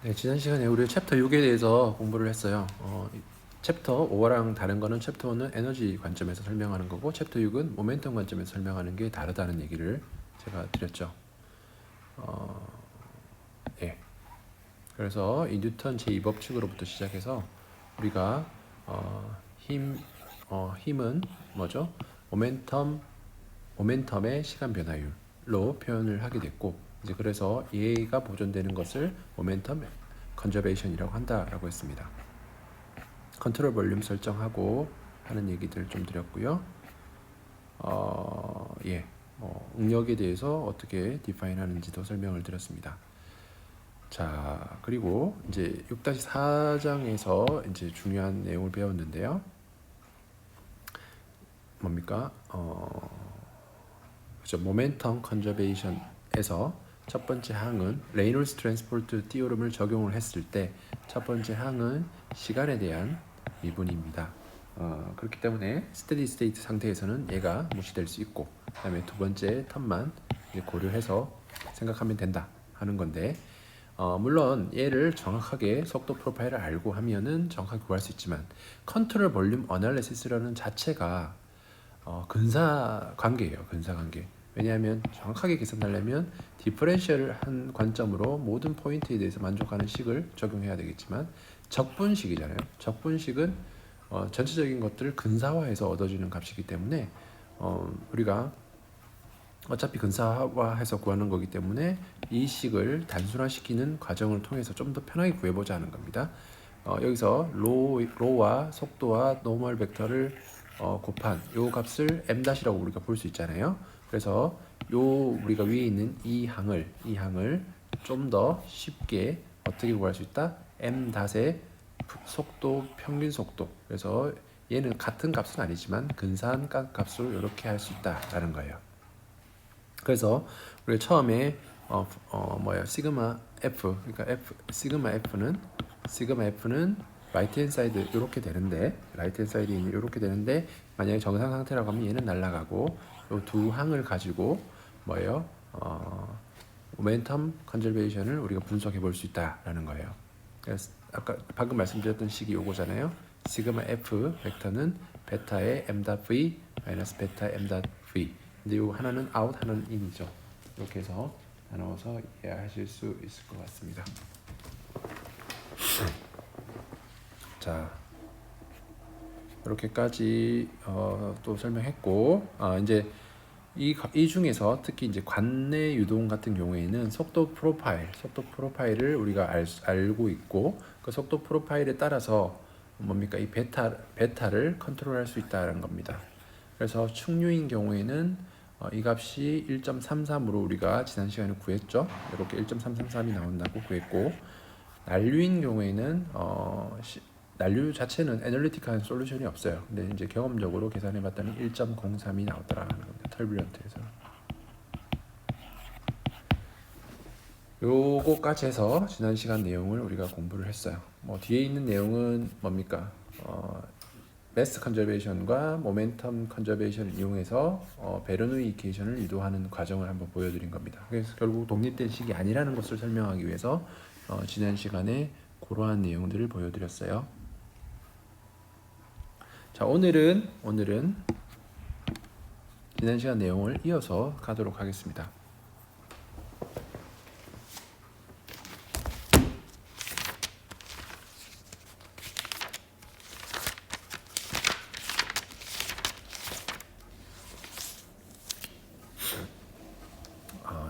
네, 지난 시간에 우리 챕터 6에 대해서 공부를 했어요. 챕터 5랑 다른 거는 챕터 5는 에너지 관점에서 설명하는 거고 챕터 6은 모멘텀 관점에서 설명하는 게 다르다는 얘기를 제가 드렸죠. 예. 그래서 이 뉴턴 제2법칙으로부터 시작해서 우리가 힘은 뭐죠? 모멘텀의 시간 변화율로 표현을 하게 됐고 이제 그래서 얘가 보존되는 것을 모멘텀 컨저베이션이라고 한다라고 했습니다. 컨트롤 볼륨 설정하고 하는 얘기들 좀 드렸고요. 응력에 대해서 어떻게 디파인 하는지도 설명을 드렸습니다. 자, 그리고 이제 6-4장에서 이제 중요한 내용을 배웠는데요. 뭡니까? 그렇죠. 모멘텀 컨저베이션에서 첫 번째 항은 레이놀스 트랜스포트 티오름을 적용을 했을 때 첫 번째 항은 시간에 대한 미분입니다. 그렇기 때문에 스테디 스테이트 상태에서는 얘가 무시될 수 있고 그다음에 두 번째 텀만 고려해서 생각하면 된다 하는 건데 물론 얘를 정확하게 속도 프로파일을 알고 하면은 정확하게 구할 수 있지만 컨트롤 볼륨 어널리시스라는 자체가 근사 관계예요. 근사 관계. 왜냐하면 정확하게 계산하려면 디퍼렌셜을 한 관점으로 모든 포인트에 대해서 만족하는 식을 적용해야 되겠지만 적분식이잖아요. 적분식은 전체적인 것들을 근사화해서 얻어지는 값이기 때문에 우리가 어차피 근사화해서 구하는 거기 때문에 이 식을 단순화시키는 과정을 통해서 좀 더 편하게 구해보자 하는 겁니다. 여기서 로와 속도와 노멀 벡터를 곱한 요 값을 m-이라고 우리가 볼 수 있잖아요. 그래서 요 우리가 위에 있는 이 항을 좀 더 쉽게 어떻게 구할 수 있다? m-의 속도 평균 속도. 그래서 얘는 같은 값은 아니지만 근사한 값으로 이렇게 할 수 있다라는 거예요. 그래서 우리가 처음에 시그마 f 그러니까 시그마 f는 라이트 핸 사이드 이렇게 되는데 이렇게 되는데 만약에 정상 상태라고 하면 얘는 날아가고 이 두 항을 가지고 모멘텀 컨저베이션을 우리가 분석해 볼 수 있다라는 거예요. 그래서 아까 방금 말씀드렸던 식이 요거잖아요. 시그마 f 벡터는 베타의 m.v 마이너스 베타 m.v. 근데 요 하나는 아웃 하나는 인이죠. 이렇게 해서 나눠서 이해하실 수 있을 것 같습니다. 자, 이렇게까지 또 설명했고 이제 이 중에서 특히 이제 관내 유동 같은 경우에는 속도 프로파일을 우리가 알고 있고 그 속도 프로파일에 따라서 뭡니까 이 베타를 컨트롤할 수 있다는 겁니다. 그래서 충류인 경우에는 이 값이 1.33으로 우리가 지난 시간에 구했죠. 이렇게 1.333이 나온다고 구했고 난류인 경우에는 난류 자체는 애널리틱한 솔루션이 없어요. 근데 이제 경험적으로 계산해봤더니 1.03이 나오더라는 겁니다. 터뷸런트에서. 요거까지 해서 지난 시간 내용을 우리가 공부를 했어요. 뒤에 있는 내용은 뭡니까? 매스 컨저베이션과 모멘텀 컨저베이션을 이용해서 베르누이 이퀘이션을 유도하는 과정을 한번 보여드린 겁니다. 그래서 결국 독립된 식이 아니라는 것을 설명하기 위해서 지난 시간에 그러한 내용들을 보여드렸어요. 자, 오늘은 지난 시간 내용을 이어서 가도록 하겠습니다.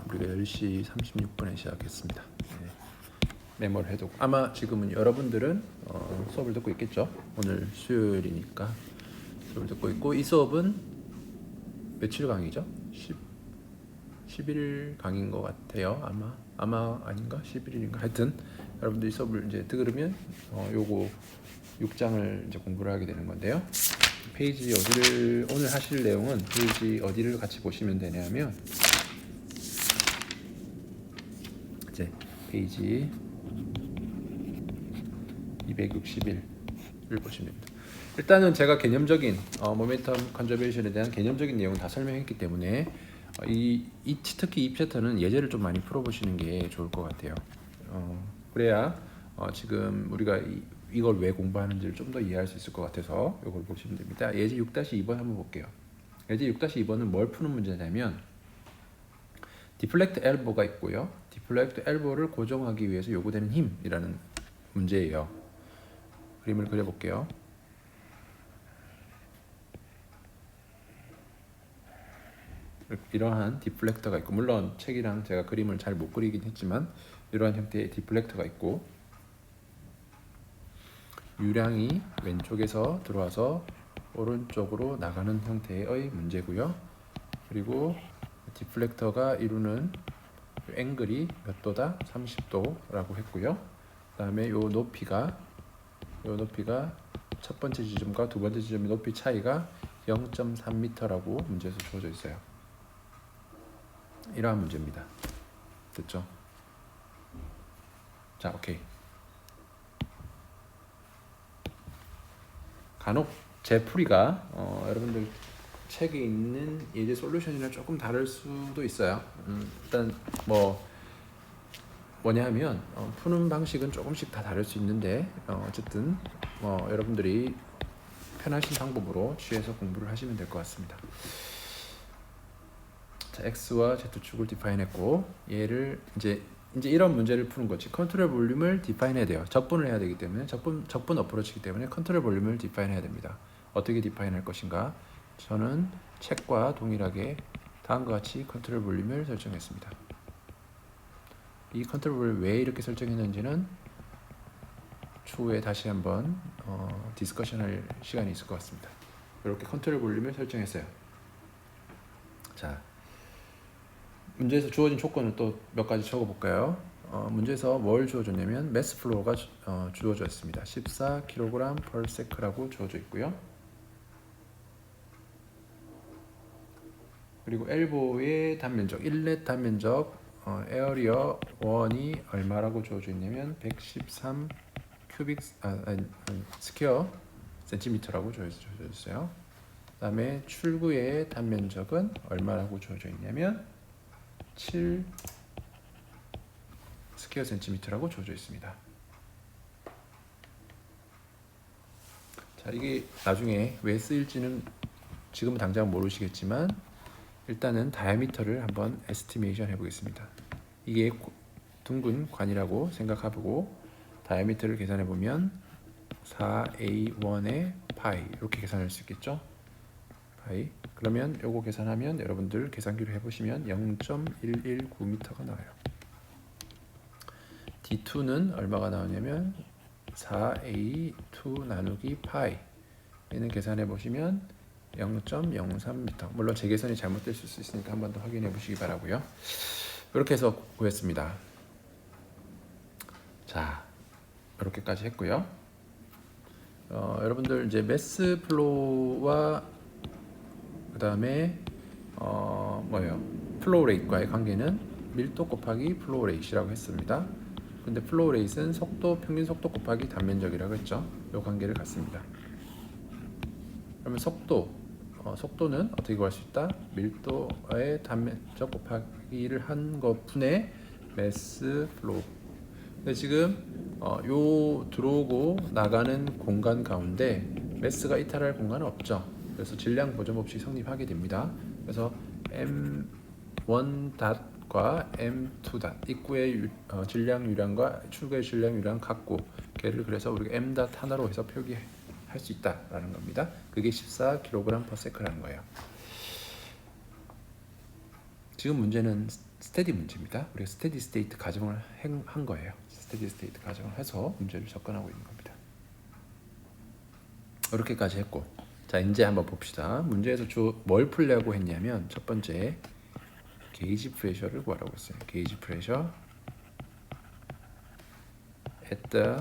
우리가 10시 36분에 시작했습니다. 네. 메모를 해두고 아마 지금은 여러분들은 수업을 듣고 있겠죠. 오늘 수요일이니까 수업을 듣고 있고 이 수업은 며칠 강의죠? 11일 강의인 것 같아요. 아마 아닌가? 11일인가? 하여튼 여러분들이 수업을 이제 들으면 요거 6장을 이제 공부를 하게 되는 건데요. 페이지 어디를 오늘 하실 내용은 페이지 어디를 같이 보시면 되냐면 이제 페이지 261을 보시면 됩니다. 일단은 제가 개념적인 모멘텀 컨저베이션에 대한 개념적인 내용 다 설명했기 때문에 특히 이 챕터는 예제를 좀 많이 풀어보시는 게 좋을 것 같아요. 그래야 지금 우리가 이걸 왜 공부하는지를 좀 더 이해할 수 있을 것 같아서 이걸 보시면 됩니다. 예제 6-2번 한번 볼게요. 예제 6-2번은 뭘 푸는 문제냐면 디플렉트 엘보가 있고요. 디플렉트 엘보를 고정하기 위해서 요구되는 힘이라는 문제예요. 그림을 그려볼게요. 이러한 디플렉터가 있고, 물론 책이랑 제가 그림을 잘 못 그리긴 했지만 이러한 형태의 디플렉터가 있고, 유량이 왼쪽에서 들어와서 오른쪽으로 나가는 형태의 문제고요. 그리고 디플렉터가 이루는 앵글이 몇 도다? 30도라고 했고요. 그 다음에 요 높이가 첫 번째 지점과 두 번째 지점의 높이 차이가 0.3m라고 문제에서 주어져 있어요. 이러한 문제입니다. 됐죠? 자, 오케이. 간혹 제 풀이가 여러분들 책에 있는 예제 솔루션이랑 조금 다를 수도 있어요. 일단 뭐냐 하면 푸는 방식은 조금씩 다 다를 수 있는데 어쨌든 여러분들이 편하신 방법으로 취해서 공부를 하시면 될 것 같습니다. 자, x와 z축을 디파인했고, 얘를 이제 이런 문제를 푸는 거지. 컨트롤 볼륨을 디파인해야 돼요. 적분을 해야 되기 때문에 적분 어프로치이기 때문에 컨트롤 볼륨을 디파인해야 됩니다. 어떻게 디파인할 것인가? 저는 책과 동일하게 다음과 같이 컨트롤 볼륨을 설정했습니다. 이 컨트롤 볼륨을 왜 이렇게 설정했는지는 추후에 다시 한번 디스커션할 시간이 있을 것 같습니다. 이렇게 컨트롤 볼륨을 설정했어요. 자, 문제에서 주어진 조건을 또 몇 가지 적어볼까요? 문제에서 뭘 주어졌냐면 매스 플로우가 주어졌습니다. 14kg/s라고 주어져 있고요. 그리고 엘보의 단면적, 인렛 단면적 에어리어 1이 얼마라고 주어져 있냐면 113 스퀘어 센티미터라고 주어져 있어요. 그 다음에 출구의 단면적은 얼마라고 주어져 있냐면 7 스퀘어 센티미터라고 주어져 있습니다. 자, 이게 나중에 왜 쓰일지는 지금은 당장 모르시겠지만 일단은 다이아미터를 한번 에스티메이션 해보겠습니다. 이게 둥근 관이라고 생각하고 다이아미터를 계산해 보면 4a1의 파이 이렇게 계산할 수 있겠죠? 파이. 그러면 요거 계산하면 여러분들 계산기로 해보시면 0.119m가 나와요. D2는 얼마가 나오냐면 4a2 나누기 파이. 얘는 계산해 보시면 0.03m. 물론 제 계산이 잘못될 수 있으니까 한 번 더 확인해 보시기 바라고요. 이렇게 해서 구했습니다. 자, 이렇게까지 했고요. 여러분들 이제 매스 플로우와 그 다음에 플로우 레이트과의 관계는 밀도 곱하기 플로우 레이트라고 했습니다. 근데 플로우 레이트는 평균 속도 곱하기 단면적이라고 했죠. 이 관계를 갖습니다. 그러면 속도는 어떻게 구할 수 있다? 밀도의 단면적 곱하기를 한 것분의 매스 플로우. 근데 지금 요 들어오고 나가는 공간 가운데 매스가 이탈할 공간은 없죠. 그래서 질량 보존 법칙이 성립하게 됩니다. 그래서 M1닷과 M2닷 입구의 질량 유량과 출구의 질량 유량 같고, 걔를 그래서 우리가 M 닷 하나로 해서 표기할 수 있다라는 겁니다. 그게 14kg/s라는 거예요. 지금 문제는 스테디 문제입니다. 우리가 스테디 스테이트 가정을 한 거예요. 스테디 스테이트 가정을 해서 문제를 접근하고 있는 겁니다. 이렇게까지 했고, 자, 이제 한번 봅시다. 문제에서 뭘 풀려고 했냐면 첫 번째 게이지 프레셔를 구하라고 했어요. 게이지 프레셔 at the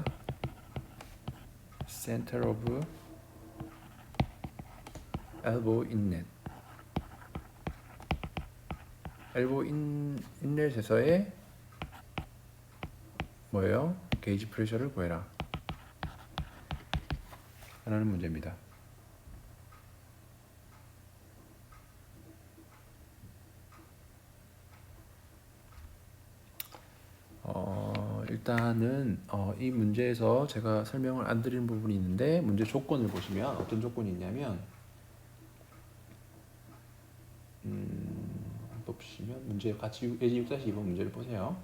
center of elbow inlet. 엘보 인렛에서의 뭐예요? 게이지 프레셔를 구해라 라는 문제입니다. 일단은 이 문제에서 제가 설명을 안 드리는 부분이 있는데 문제 조건을 보시면 어떤 조건이 있냐면 보시면 문제 같이 예제 6-2번 문제를 보세요.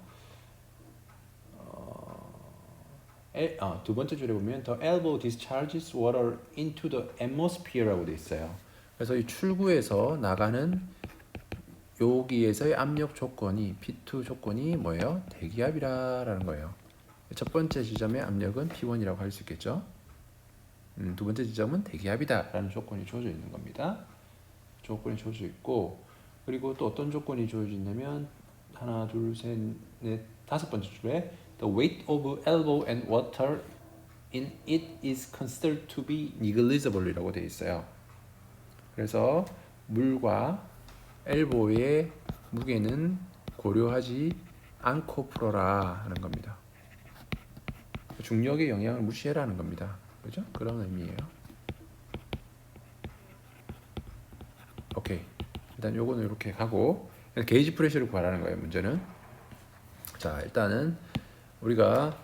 두 번째 줄에 보면 The elbow discharges water into the atmosphere라고 돼 있어요. 그래서 이 출구에서 나가는 여기에서의 압력 조건이 P2 조건이 뭐예요? 대기압이라는 거예요. 첫 번째 지점의 압력은 P1이라고 할 수 있겠죠. 두 번째 지점은 대기압이다라는 조건이 주어져 있는 겁니다. 조건이 주어져 있고 그리고 또 어떤 조건이 주어져 있냐면 하나, 둘, 셋, 넷, 다섯 번째 줄에 The weight of elbow and water in it is considered to be negligible이라고 되어 있어요. 그래서 물과 엘보의 무게는 고려하지 않고 풀어라 하는 겁니다. 중력의 영향을 무시해라는 겁니다. 그죠? 그런 의미예요. 오케이. 일단 요거는 이렇게 가고 게이지 프레셔를 구하라는 거예요. 문제는. 자, 일단은 우리가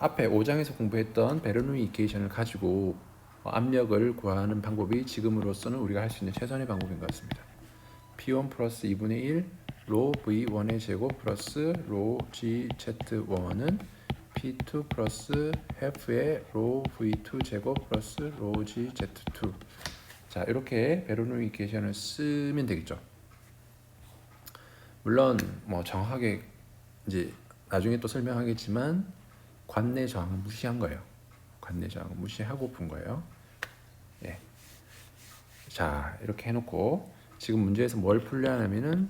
앞에 5장에서 공부했던 베르누이 이퀘이션을 가지고 압력을 구하는 방법이 지금으로서는 우리가 할 수 있는 최선의 방법인 것 같습니다. P1 플러스 2분의 1 로 V1의 제곱 플러스 로 GZ1은 P2 플러스 half의 로 V2 제곱 플러스 로 GZ2. 자, 이렇게 베르누이 이퀘이션을 쓰면 되겠죠. 물론 뭐 정확하게 이제 나중에 또 설명하겠지만 관내 저항을 무시한 거예요. 관내 저항을 무시하고 푼 거예요. 예. 자, 이렇게 해놓고 지금 문제에서 뭘 풀려냐면은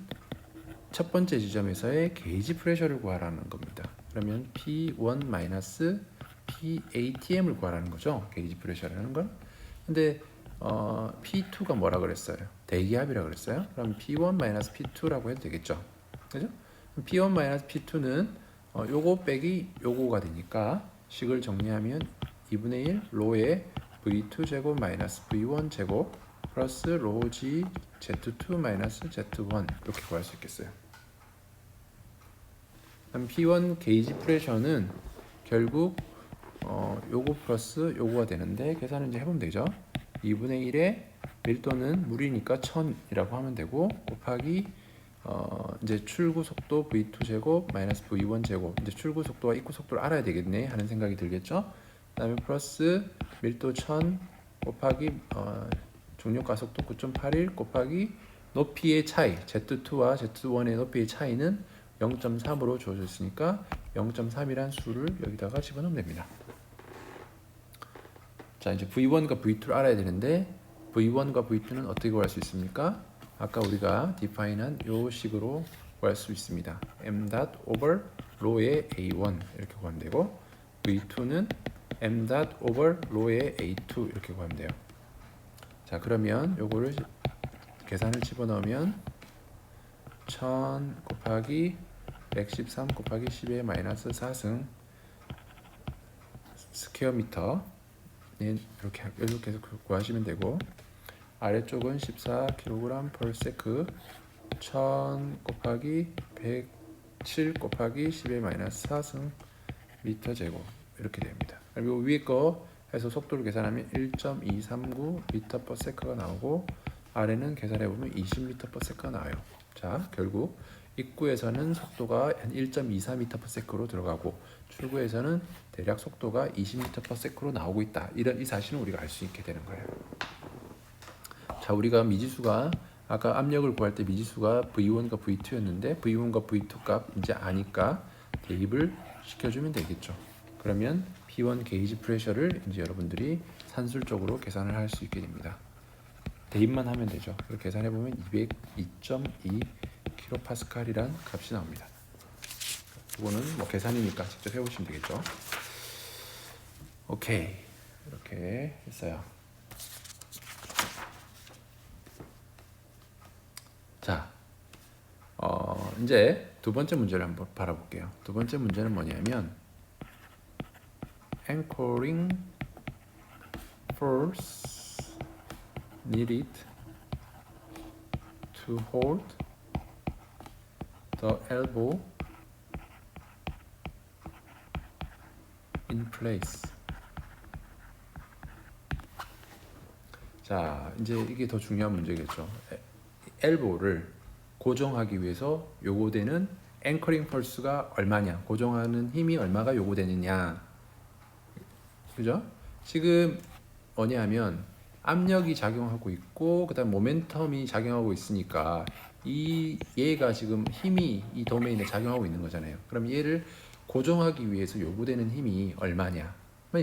첫 번째 지점에서의 게이지 프레셔를 구하라는 겁니다. 그러면 P1 마이너스 PATM을 구하라는 거죠. 게이지 프레셔라는 건. 근데 P2가 뭐라 그랬어요? 대기압이라 그랬어요. 그럼 P1 마이너스 P2라고 해도 되겠죠. 그죠? P1 마이너스 P2는 요거 빼기 요거가 되니까 식을 정리하면 2분의 1 로의 V2 제곱 마이너스 V1 제곱 플러스 로 G Z2 마이너스 Z1 이렇게 구할 수 있겠어요. 그럼 P1 게이지 프레셔는 결국 요거 플러스 요거가 되는데 계산을 이제 해보면 되죠. 2분의 1의 밀도는 물이니까 1000이라고 하면 되고 곱하기 이제 출구 속도 V2 제곱 마이너스 V1 제곱 이제 출구 속도와 입구 속도를 알아야 되겠네 하는 생각이 들겠죠. 그다음에 플러스 밀도 1000 곱하기 중력 가속도 9.81 곱하기 높이의 차이 Z2와 Z1의 높이의 차이는 0.3으로 주어져 있으니까 0.3이란 수를 여기다가 집어넣으면 됩니다. 자, 이제 V1과 V2를 알아야 되는데 V1과 V2는 어떻게 구할 수 있습니까? 아까 우리가 define한 요 식으로 구할 수 있습니다. m dot over rho의 A1 이렇게 구하면 되고 V2는 m dot over rho의 A2 이렇게 구하면 돼요. 자, 그러면 요거를 계산을 집어넣으면 1000 곱하기 113 곱하기 10의 마이너스 4승 스퀘어 미터 이렇게 해서 구하시면 되고 아래쪽은 14kg per sec 1000 곱하기 107 곱하기 10의 마이너스 4승 미터 제곱 이렇게 됩니다. 그리고 위에 거 해서 속도를 계산하면 1.239 미터 per sec가 나오고 아래는 계산해보면 20m per sec가 나와요. 자, 결국 입구에서는 속도가 한 1.24m per sec로 들어가고 출구에서는 대략 속도가 20m per sec로 나오고 있다. 이 사실은 우리가 알 수 있게 되는 거예요. 자, 우리가 미지수가 아까 압력을 구할 때 미지수가 V1과 V2였는데 V1과 V2 값 이제 아니까 대입을 시켜주면 되겠죠. 그러면 P1 게이지 프레셔를 이제 여러분들이 산술적으로 계산을 할 수 있게 됩니다. 대입만 하면 되죠. 그걸 계산해 보면 202.2 kPa이란 값이 나옵니다. 이거는 뭐 계산이니까 직접 해보시면 되겠죠. 오케이, 이렇게 했어요. 자, 이제 두 번째 문제를 한번 바라볼게요. 두 번째 문제는 뭐냐면 anchoring force needed to hold the elbow in place. 자, 이제 이게 더 중요한 문제겠죠. 엘보를 고정하기 위해서 요구되는 앵커링 펄스가 얼마냐, 고정하는 힘이 얼마가 요구되느냐, 그죠? 지금 뭐냐면 압력이 작용하고 있고 그다음 모멘텀이 작용하고 있으니까 이 얘가 지금 힘이 이 도메인에 작용하고 있는 거잖아요. 그럼 얘를 고정하기 위해서 요구되는 힘이 얼마냐?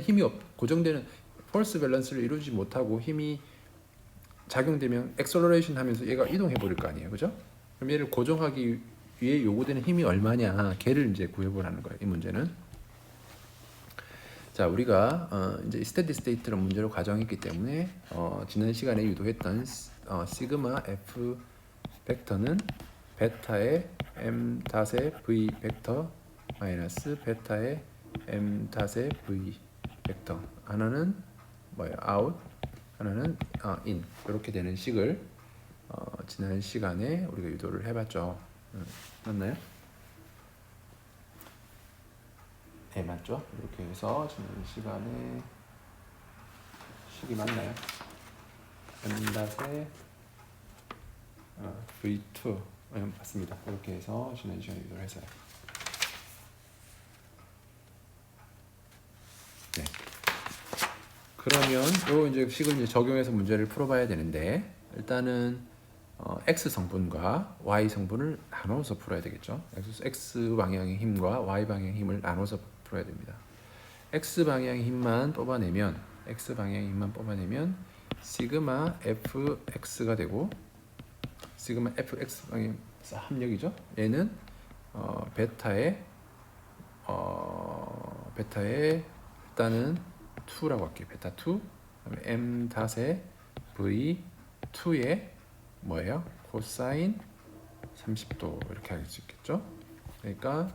힘이 고정되는 펄스 밸런스를 이루지 못하고 힘이 작용되면 액셀러레이션 하면서 얘가 이동해 버릴 거 아니에요, 그죠? 그럼 얘를 고정하기 위해 요구되는 힘이 얼마냐? 걔를 이제 구해보라는 거예요, 이 문제는. 자, 우리가 이제 스테디 스테이트를 문제로 가정했기 때문에 지난 시간에 유도했던 시그마 F 벡터는 베타의 m 닷의 v 벡터 마이너스 베타의 m 닷의 v 벡터, 하나는 뭐예요? out, 하나는 in, 이렇게 되는 식을 지난 시간에 우리가 유도를 해봤죠. 맞나요? 네, 맞죠? 이렇게 해서 지난 시간에 식이 맞나요? m 닷의 v2 맞습니다. 이렇게 해서 지난 시간에 유도를 했어요. 네. 그러면 요 이제 식을 이제 적용해서 문제를 풀어봐야 되는데, 일단은 x 성분과 y 성분을 나눠서 풀어야 되겠죠. x 방향의 힘과 y 방향의 힘을 나눠서 풀어야 됩니다. x 방향의 힘만 뽑아내면 시그마 fx가 되고, 시그마 fx 방향 합력이죠. 얘는 베타의 일단은 2라고 할게요. 베타 2. 그다음에 m 닷의 v2의 뭐예요? 코사인 30도 이렇게 할 수 있겠죠. 그러니까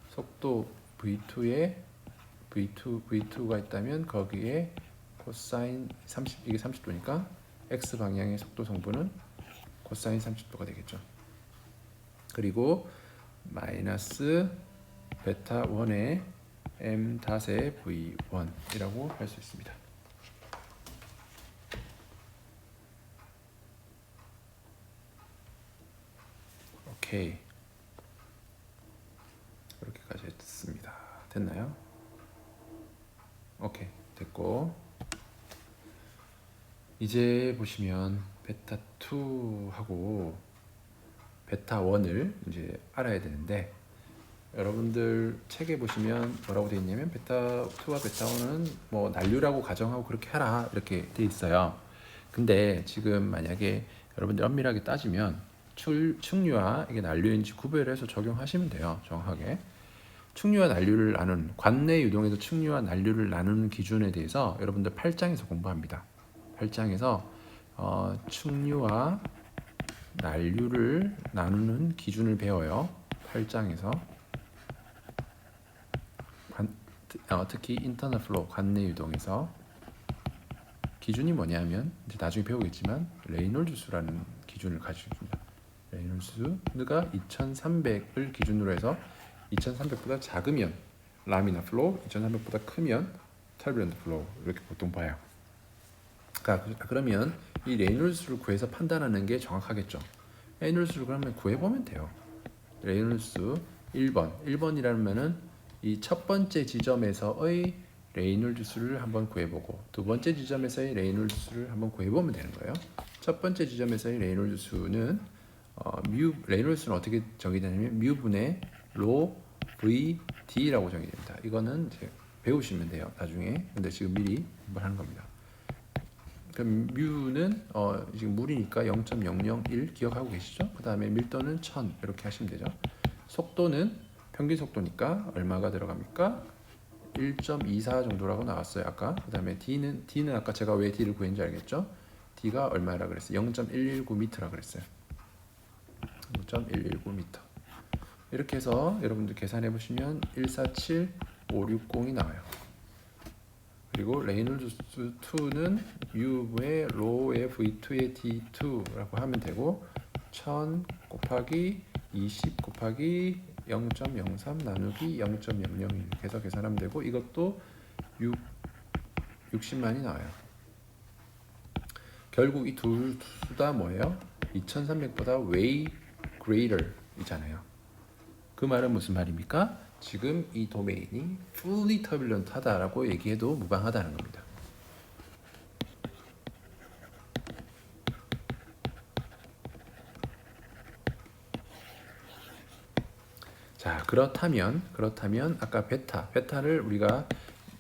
속도 v2의 v2가 있다면 거기에 코사인 30, 이게 30도니까 x 방향의 속도 성분은 코사인 30도가 되겠죠. 그리고 마이너스 베타 1의 m 닷의 v1이라고 할 수 있습니다. 오케이, 이렇게까지 했습니다. 됐나요? 오케이, 됐고, 이제 보시면 베타 2하고 베타 1을 이제 알아야 되는데, 여러분들 책에 보시면 뭐라고 되어 있냐면 베타 2와 베타 1은 뭐 난류라고 가정하고 그렇게 하라 이렇게 되어 있어요. 근데 지금 만약에 여러분들 엄밀하게 따지면 충류와 이게 난류인지 구별해서 적용하시면 돼요. 정확하게 충류와 난류를 나누는, 관내 유동에서 충류와 난류를 나누는 기준에 대해서 여러분들 8장에서 공부합니다. 8장에서 충류와 난류를 나누는 기준을 배워요. 8장에서 특히 인터널 플로우, 관내 유동에서 기준이 뭐냐면 이제 나중에 배우겠지만 레이놀드 수라는 기준을 가지고 있습니다. 레이놀드 수가 2300을 기준으로 해서 2300보다 작으면 라미나 플로우, 2300보다 크면 터뷸런트 플로우, 이렇게 보통 봐요. 그러면 이 레이놀드 수를 구해서 판단하는 게 정확하겠죠. 레이놀드 수를 그러면 구해보면 돼요. 레이놀드 수 1번이라면은 이 첫 번째 지점에서의 레이놀드 수를 한번 구해보고, 두 번째 지점에서의 레이놀드 수를 한번 구해보면 되는 거예요. 첫 번째 지점에서의 레이놀드 수는 레이놀드 수는 어떻게 정의되냐면 뮤분의 로 VD라고 정의됩니다. 이거는 이제 배우시면 돼요, 나중에. 근데 지금 미리 한번 하는 겁니다. 그럼 뮤는 지금 물이니까 0.001 기억하고 계시죠? 그 다음에 밀도는 1000 이렇게 하시면 되죠. 속도는 평균 속도니까 얼마가 들어갑니까? 1.24 정도라고 나왔어요 아까. 그 다음에 D는 아까 제가 왜 D를 구했는지 알겠죠? D가 얼마라 그랬어요? 0.119m라 그랬어요. 0.119m. 이렇게 해서 여러분들 계산해 보시면 147560이 나와요. 그리고 레이놀드 수 2는 U의 로의 V2의 D2라고 하면 되고, 1000 곱하기 20 곱하기 0.03 나누기 0.00 이렇게 해서 계산하면 되고 이것도 60만이 나와요. 결국 이 둘 다 뭐예요? 2300보다 way greater 이잖아요. 그 말은 무슨 말입니까? 지금 이 도메인이 fully turbulent 하다라고 얘기해도 무방하다는 겁니다. 자, 그렇다면 아까 베타를 우리가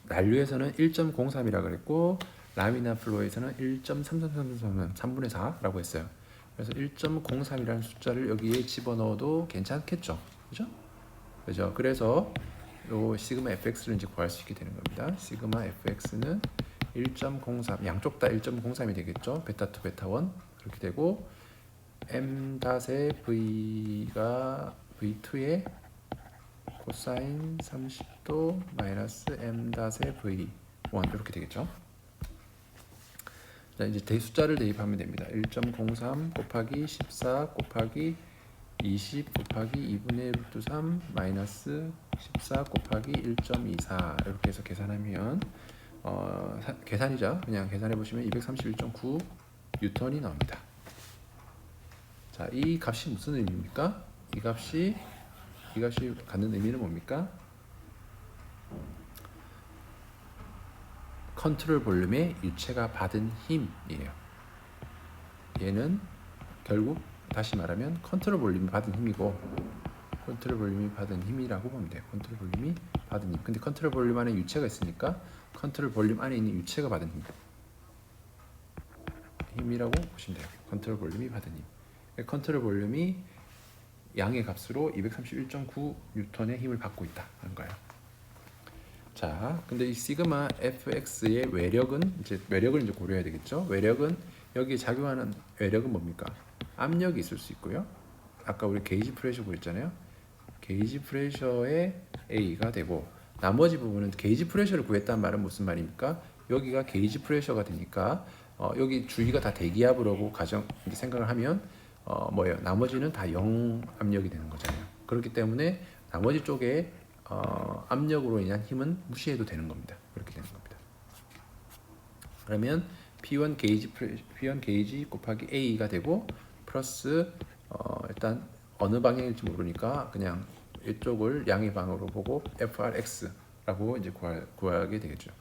난류에서는 1.03이라고 그랬고 라미나 플로에서는 1.3333 3분의 4라고 했어요. 그래서 1.03이라는 숫자를 여기에 집어넣어도 괜찮겠죠. 그죠? 그죠? 그래서 요 시그마 fx를 이제 구할 수 있게 되는 겁니다. 시그마 fx는 1.03 양쪽 다 1.03이 되겠죠. 베타 2 베타 1 그렇게 되고 m 닷의 v가 v2의 코사인 30도 마이너스 m 닷의 v1 이렇게 되겠죠. 자, 이제 대숫자를 대입하면 됩니다. 1.03 곱하기 14 곱하기 20 곱하기 2분의 루트 3 마이너스 14 곱하기 1.24 이렇게 해서 계산하면 계산이죠. 그냥 계산해 보시면 231.9 뉴턴이 나옵니다. 자, 이 값이 무슨 의미입니까? 이 값이 갖는 의미는 뭡니까? 컨트롤 볼륨의 유체가 받은 힘이에요. 얘는 결국 다시 말하면 컨트롤 볼륨이 받은 힘이고 컨트롤 볼륨이 받은 힘이라고 보면 돼요. 컨트롤 볼륨이 받은 힘. 근데 컨트롤 볼륨 안에 유체가 있으니까 컨트롤 볼륨 안에 있는 유체가 받은 힘이라고 보시면 돼요. 컨트롤 볼륨이 받은 힘. 컨트롤 볼륨이 양의 값으로 231.9 뉴턴의 힘을 받고 있다는 거예요. 자, 근데 이 시그마 fx의 외력을 이제 고려해야 되겠죠. 외력은 여기에 작용하는 외력은 뭡니까? 압력이 있을 수 있고요. 아까 우리 게이지 프레셔 구했잖아요. 게이지 프레셔의 A가 되고 나머지 부분은 게이지 프레셔를 구했다는 말은 무슨 말입니까? 여기가 게이지 프레셔가 되니까 여기 주위가 다 대기압으로 생각을 하면 뭐예요? 나머지는 다 0 압력이 되는 거잖아요. 그렇기 때문에 나머지 쪽에 압력으로 인한 힘은 무시해도 되는 겁니다. 그렇게 되는 겁니다. 그러면 P1 게이지 곱하기 A가 되고 플러스 일단 어느 방향일지 모르니까 그냥 이쪽을 양의 방으로 보고 FRX라고 이제 구하게 되겠죠.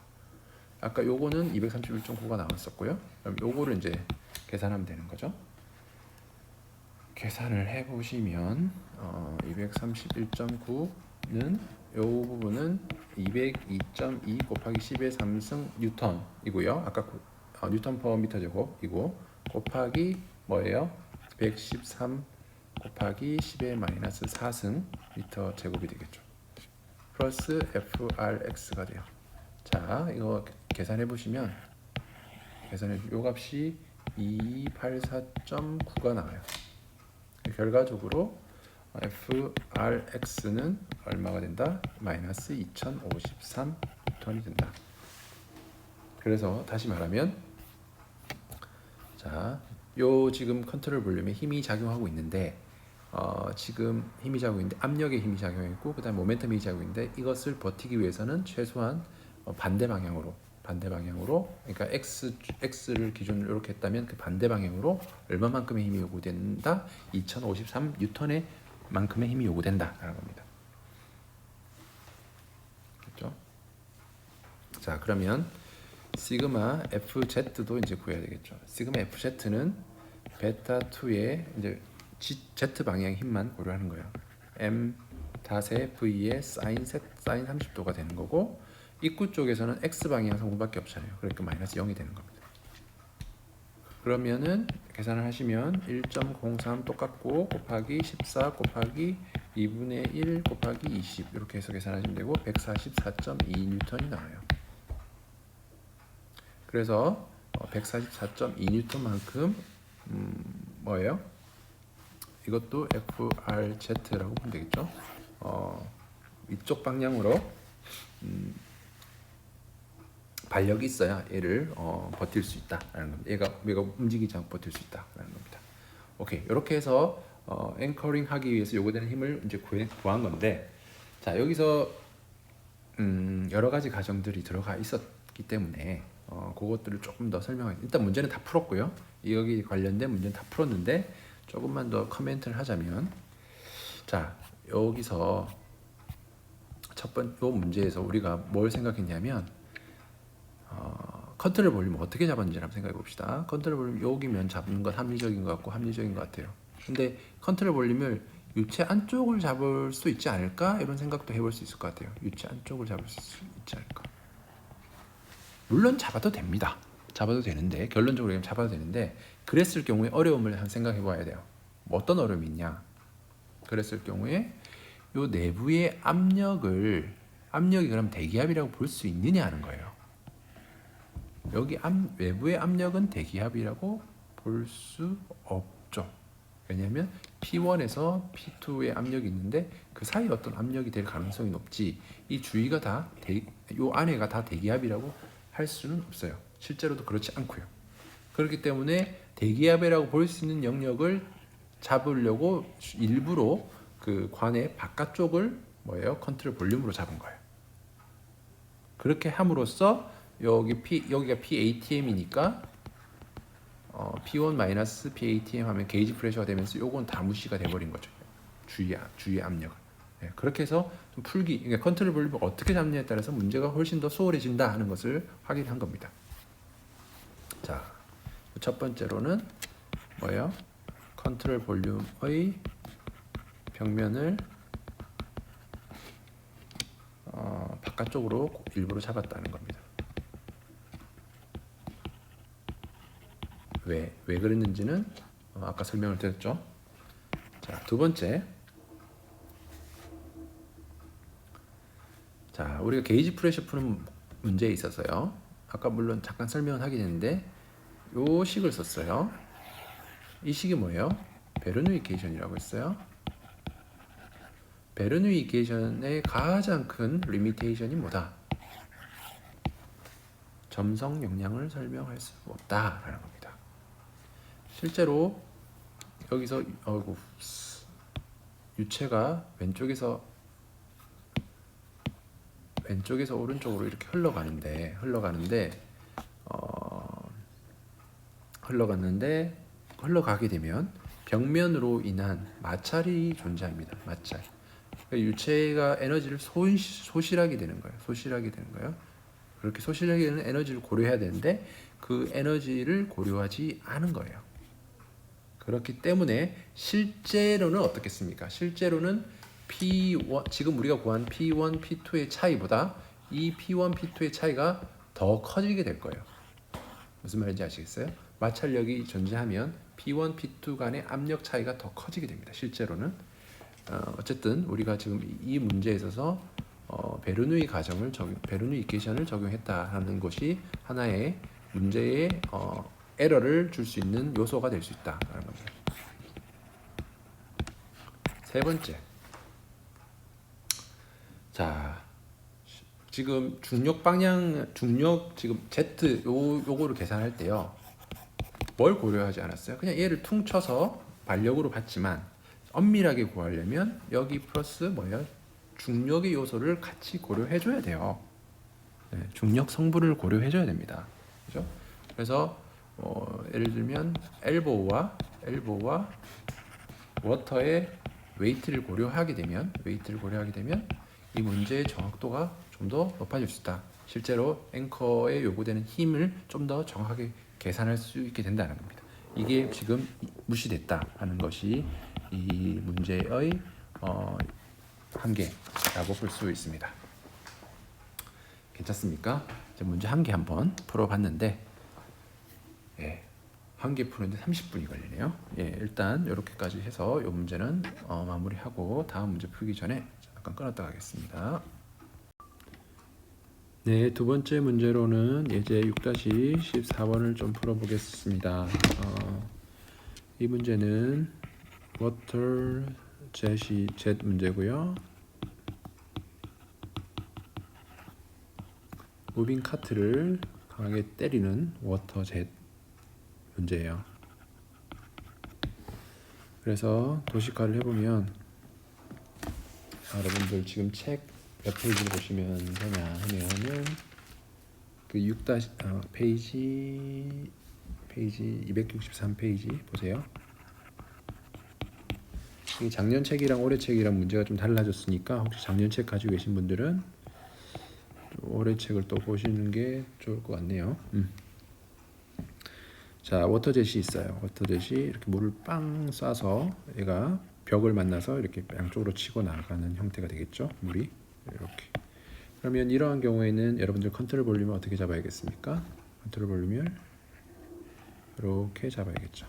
아까 요거는 231.9가 나왔었고요. 그럼 요거를 이제 계산하면 되는 거죠. 계산을 해보시면 231.9는 요 부분은 202.2 곱하기 10의 3승 뉴턴이고요. 아까 뉴턴 퍼 미터 제곱이고 곱하기 뭐예요? 113 곱하기 10의 마이너스 4승 미터 제곱이 되겠죠. 플러스 FRX가 돼요. 자, 이거 계산해 보시면 요 값이 284.9가 나와요. 결과적으로 FRX는 얼마가 된다? 마이너스 2053 뉴턴이 된다. 그래서 다시 말하면 자, 요 지금 컨트롤 볼륨에 힘이 작용하고 있는데 지금 힘이 작용하고 있는데 압력의 힘이 작용했고 그다음 모멘텀이 작용했는데 이것을 버티기 위해서는 최소한 반대 방향으로 그러니까 x를 기준으로 이렇게 했다면 그 반대 방향으로 얼마만큼의 힘이 요구된다? 2053 뉴턴의 만큼의 힘이 요구된다라는 겁니다. 그렇죠? 자, 그러면 시그마 FZ도 이제 구해야 되겠죠. 시그마 FZ는 베타 2의 이제 Z 방향 힘만 고려하는 거예요. M 닷의 V의 사인 30도가 되는 거고 입구 쪽에서는 X 방향 성분밖에 없잖아요. 그러니까 마이너스 0이 되는 겁니다. 그러면은 계산을 하시면 1.03 똑같고 곱하기 14 곱하기 2분의 1 곱하기 20 이렇게 해서 계산하시면 되고 144.2 뉴턴이 나와요. 그래서 144.2 뉴턴만큼 뭐예요? 이것도 FRZ라고 보면 되겠죠. 이쪽 방향으로 발력이 있어야 얘를 버틸 수 있다라는 겁니다. 얘가 움직이지 않고 버틸 수 있다라는 겁니다. 오케이, 이렇게 해서 앵커링 하기 위해서 요구되는 힘을 이제 구한 건데, 자 여기서 여러 가지 가정들이 들어가 있었기 때문에 그것들을 조금 더 설명하겠습니다. 일단 문제는 다 풀었고요. 여기 관련된 문제는 다 풀었는데 조금만 더 코멘트를 하자면, 자 여기서 첫 번째 문제에서 우리가 뭘 생각했냐면 컨트롤 볼륨을 어떻게 잡았는지 한번 생각해 봅시다. 컨트롤 볼륨 여기면 잡는 건 합리적인 것 같고 합리적인 것 같아요. 근데 컨트롤 볼륨을 유체 안쪽을 잡을 수 있지 않을까? 이런 생각도 해볼 수 있을 것 같아요. 유체 안쪽을 잡을 수 있지 않을까? 물론 잡아도 됩니다. 잡아도 되는데, 결론적으로 얘기하면 잡아도 되는데, 그랬을 경우에 어려움을 한번 생각해 봐야 돼요. 뭐 어떤 어려움이 있냐? 그랬을 경우에 요 내부의 압력이 그럼 대기압이라고 볼 수 있느냐 하는 거예요. 여기 외부의 압력은 대기압이라고 볼 수 없죠. 왜냐하면 P1에서 P2의 압력이 있는데 그 사이에 어떤 압력이 될 가능성이 높지, 이 주위가 다 요 안에가 다 대기압이라고 할 수는 없어요. 실제로도 그렇지 않고요. 그렇기 때문에 대기압이라고 볼 수 있는 영역을 잡으려고 일부러 그 관의 바깥쪽을 컨트롤 볼륨으로 잡은 거예요. 그렇게 함으로써 여기가 PATM이니까 P1 PATM 하면 게이지 프레셔가 되면서 요건 다 무시가 돼버린 거죠. 주위의 압력을. 네, 그렇게 해서 좀 그러니까 컨트롤 볼륨을 어떻게 잡느냐에 따라서 문제가 훨씬 더 수월해진다 하는 것을 확인한 겁니다. 자, 첫 번째로는 뭐예요? 컨트롤 볼륨의 벽면을 바깥쪽으로 일부러 잡았다는 겁니다. 왜 그랬는지는 아까 설명을 드렸죠. 자, 두 번째. 자, 우리가 게이지 프레셔 푸는 문제에 있어서요. 아까 물론 잠깐 설명을 하긴 했는데 요 식을 썼어요. 이 식이 뭐예요? 베르누이 이퀘이션이라고 했어요. 베르누이 이퀘이션의 가장 큰 리미테이션이 뭐다? 점성 용량을 설명할 수 없다라는 겁니다. 실제로 여기서 유체가 왼쪽에서 오른쪽으로 이렇게 흘러가게 되면 벽면으로 인한 마찰이 존재합니다. 마찰. 그러니까 유체가 에너지를 소실하게 되는 거예요. 그렇게 소실하게 되는 에너지를 고려해야 되는데 그 에너지를 고려하지 않은 거예요. 그렇기 때문에 실제로는 어떻겠습니까? 실제로는 P1, 지금 우리가 구한 P1, P2의 차이보다 이 P1, P2의 차이가 더 커지게 될 거예요. 무슨 말인지 아시겠어요? 마찰력이 존재하면 P1, P2 간의 압력 차이가 더 커지게 됩니다. 실제로는. 어쨌든 우리가 지금 이 문제에 있어서 베르누이 이퀘이션을 적용했다는 것이 하나의 문제의 에러를 줄 수 있는 요소가 될 수 있다라는 겁니다. 세 번째. 자, 지금 중력 지금 Z 요거를 계산할 때요. 뭘 고려하지 않았어요? 그냥 얘를 퉁쳐서 반력으로 봤지만 엄밀하게 구하려면 여기 플러스 뭐예요? 중력의 요소를 같이 고려해줘야 돼요. 네, 중력 성분을 고려해줘야 됩니다. 그죠? 그래서 예를 들면 엘보우와 워터의 웨이트를 고려하게 되면 이 문제의 정확도가 좀 더 높아질 수 있다. 실제로 앵커에 요구되는 힘을 좀 더 정확하게 계산할 수 있게 된다는 겁니다. 이게 지금 무시됐다 하는 것이 이 문제의 한계라고 볼 수 있습니다. 괜찮습니까? 이제 문제 한 개 한번 풀어봤는데, 한 개 푸는데 30분이 걸리네요. 일단 이렇게까지 해서 이 문제는 마무리하고 다음 문제 풀기 전에 잠깐 끊었다 가겠습니다. 네, 두 번째 문제로는 예제 6-14번을 좀 풀어보겠습니다. 이 문제는 워터 젯 문제고요. 무빙 카트를 강하게 때리는 워터 젯 문제예요. 그래서 도식화를 해보면 여러분들 지금 책 몇 페이지를 보시면 되냐 하면은 그 6 페이지 263페이지 보세요. 이 작년 책이랑 올해 책이랑 문제가 좀 달라졌으니까 혹시 작년 책 가지고 계신 분들은 올해 책을 또 보시는 게 좋을 것 같네요. 자, 워터젯이 있어요. 워터젯이 이렇게 물을 빵 쏴서 얘가 벽을 만나서 이렇게 양쪽으로 치고 나가는 형태가 되겠죠. 물이 이렇게. 그러면 이러한 경우에는 여러분들 컨트롤 볼륨을 어떻게 잡아야겠습니까? 컨트롤 볼륨을 이렇게 잡아야겠죠.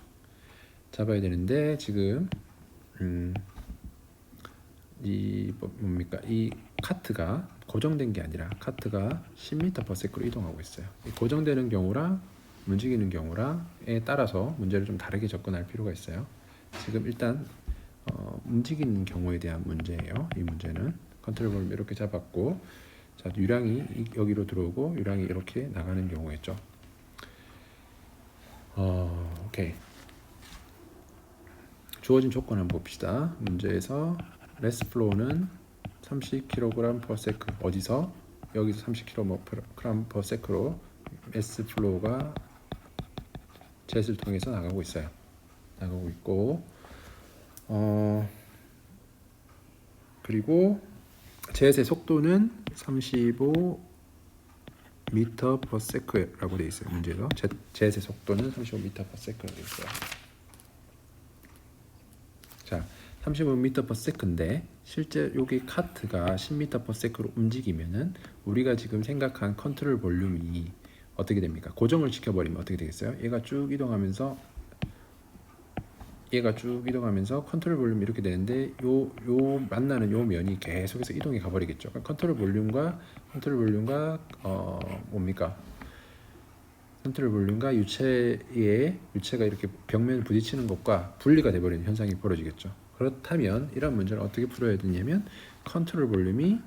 잡아야 되는데 지금 이 뭡니까? 이 카트가 고정된 게 아니라 카트가 10m/s로 이동하고 있어요. 고정되는 경우랑 움직이는 경우랑에 따라서 문제를 좀 다르게 접근할 필요가 있어요. 지금 일단 움직이는 경우에 대한 문제예요. 이 문제는 컨트롤 볼륨 이렇게 잡았고, 자, 유량이 여기로 들어오고 유량이 이렇게 나가는 경우겠죠. 오케이. 주어진 조건 한번 봅시다. 문제에서 레스 플로우는 30kg/s 어디서? 여기서 30kg/s로 매스 플로우가 젯을 통해서 나가고 있어요. 나가고 있고, 그리고 젯의 속도는 35m/s라고 되어 있어요. 문제에서 젯의 속도는 35m/s라고 되어 있어요. 자, 35m/s인데 실제 여기 카트가 10m/s로 움직이면은 우리가 지금 생각한 컨트롤 볼륨이 어떻게 됩니까? 고정을 시켜버리면 어떻게 되겠어요? 얘가 쭉 이동하면서 컨트롤 볼륨이 이렇게 되는데 요 만나는 요 면이 계속해서 이동이 가버리겠죠. 그러니까 컨트롤 볼륨과 뭡니까? 컨트롤 볼륨과 유체가 이렇게 벽면을 부딪히는 것과 분리가 돼버리는 현상이 벌어지겠죠. 그렇다면 이런 문제를 어떻게 풀어야 되냐면 컨트롤 볼륨이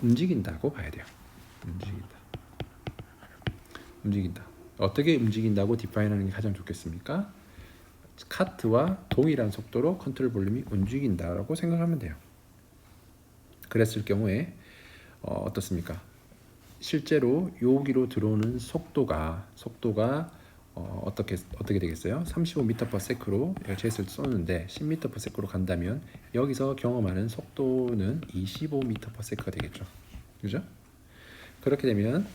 움직인다고 봐야 돼요. 움직인다. 어떻게 움직인다고 디파인하는 게 가장 좋겠습니까? 카트와 동일한 속도로 컨트롤 볼륨이 움직인다라고 생각하면 돼요. 그랬을 경우에 어떻습니까? 실제로 여기로 들어오는 속도가 어떻게 되겠어요? 35m/s로 젯을 쏘는데 10m/s로 간다면 여기서 경험하는 속도는 25m/s가 되겠죠. 그죠? 그렇게 되면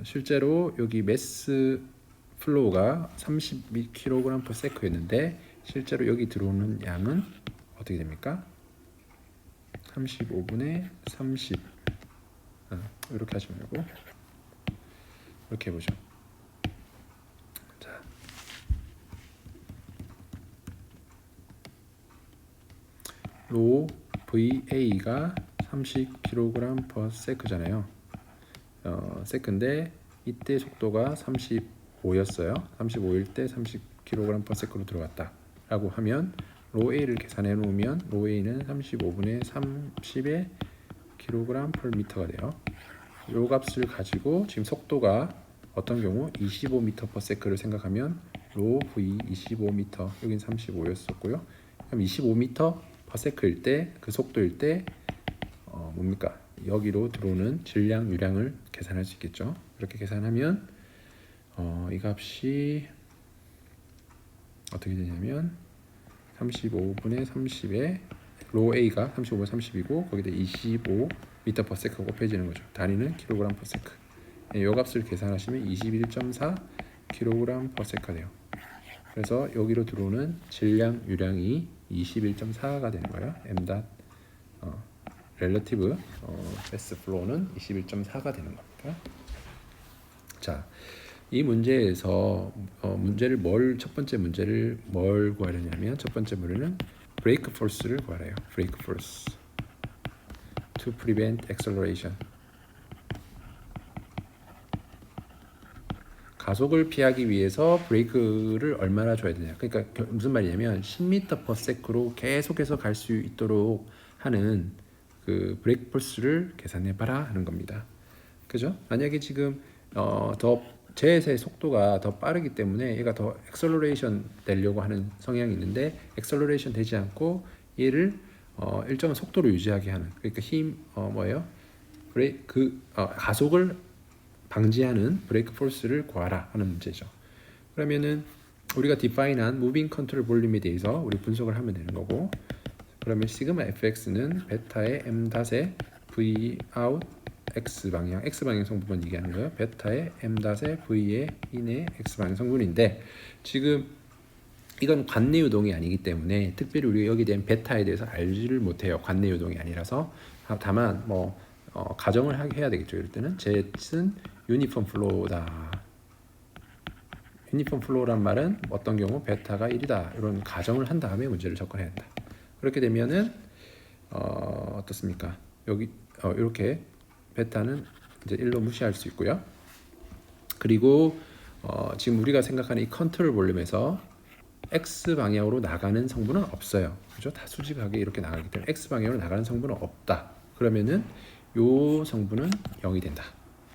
실제로 여기 매스 플로우가 32kg/s였는데 실제로 여기 들어오는 양은 어떻게 됩니까? 35분의 30 이렇게 하지 말고 이렇게 해보죠. 자, 로 VA가 30kg/s잖아요. 세컨데 이때 속도가 35였어요. 35일 때 30kg/s로 들어갔다 라고 하면 로 A를 계산해 놓으면 로 A는 35분의 30의 kg/m가 돼요. 요 값을 가지고 지금 속도가 어떤 경우 25m/s를 생각하면 로 V 25m, 여긴 35였었고요. 그럼 25m/s일 때 그 속도일 때 뭡니까? 여기로 들어오는 질량, 유량을 계산할 수 있겠죠. 그렇게 계산하면 이 값이 어떻게 되냐면 35분의 30에 로 A가 35분의 30이고 거기다 25m/s가 곱해지는 거죠. 단위는 kg/s. 이 값을 계산하시면 21.4 kg/s가 돼요. 그래서 여기로 들어오는 질량, 유량이 21.4가 되는 거예요. m 렐러티브 매스 플로우는 21.4가 되는 겁니다. 자, 이 문제에서 첫 번째 문제를 뭘 구하려냐면 첫 번째 문제는 브레이크 포스를 구하래요. 브레이크 포스 to prevent acceleration. 가속을 피하기 위해서 브레이크를 얼마나 줘야 되냐. 그러니까 무슨 말이냐면 10m/s로 계속해서 갈 수 있도록 하는 그 브레이크 포스를 계산해 봐라 하는 겁니다. 그죠? 만약에 지금 더 제트의 속도가 더 빠르기 때문에 얘가 더 액셀러레이션 되려고 하는 성향이 있는데 액셀러레이션 되지 않고 얘를 일정한 속도로 유지하게 하는, 그러니까 가속을 방지하는 브레이크 포스를 구하라 하는 문제죠. 그러면은 우리가 디파인한 무빙 컨트롤 볼륨에 대해서 우리 분석을 하면 되는 거고, 그러면 시그마 fx는 베타의 m.의 v out x 방향 성분을 얘기하는 거예요. 베타의 m.의 v의 인의 x 방향 성분인데, 지금 이건 관내 유동이 아니기 때문에 특별히 우리가 여기에 대한 베타에 대해서 알지를 못해요. 관내 유동이 아니라서. 다만 가정을 해야 되겠죠. 이럴 때는 Z는 유니폼 플로우다. 유니폼 플로우란 말은 어떤 경우 베타가 1이다. 이런 가정을 한 다음에 문제를 접근해야 한다. 그렇게 되면은 어떻습니까? 여기 이렇게 베타는 이제 1로 무시할 수 있고요. 그리고 지금 우리가 생각하는 이 컨트롤 볼륨에서 X 방향으로 나가는 성분은 없어요. 그죠? 다 수직하게 이렇게 나가기 때문에 X 방향으로 나가는 성분은 없다. 그러면은 요 성분은 0이 된다.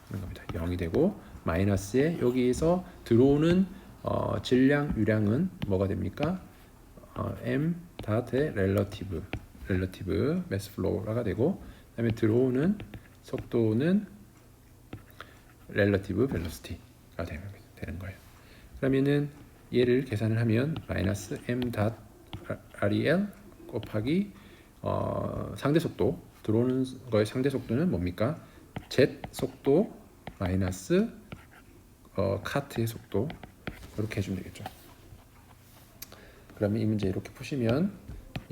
그런 겁니다. 0이 되고 마이너스에 여기에서 들어오는 질량 유량은 뭐가 됩니까? m 닷의 렐러티브 매스 플로우가 되고, 그다음에 들어오는 속도는 렐러티브 벨로시티가 되는 거예요. 그러면은 얘를 계산을 하면 마이너스 m 닷 rel 곱하기 상대 속도, 들어오는 거의 상대 속도는 뭡니까? z 속도 마이너스 카트의 속도, 이렇게 해주면 되겠죠. 그러면 이 문제 이렇게 푸시면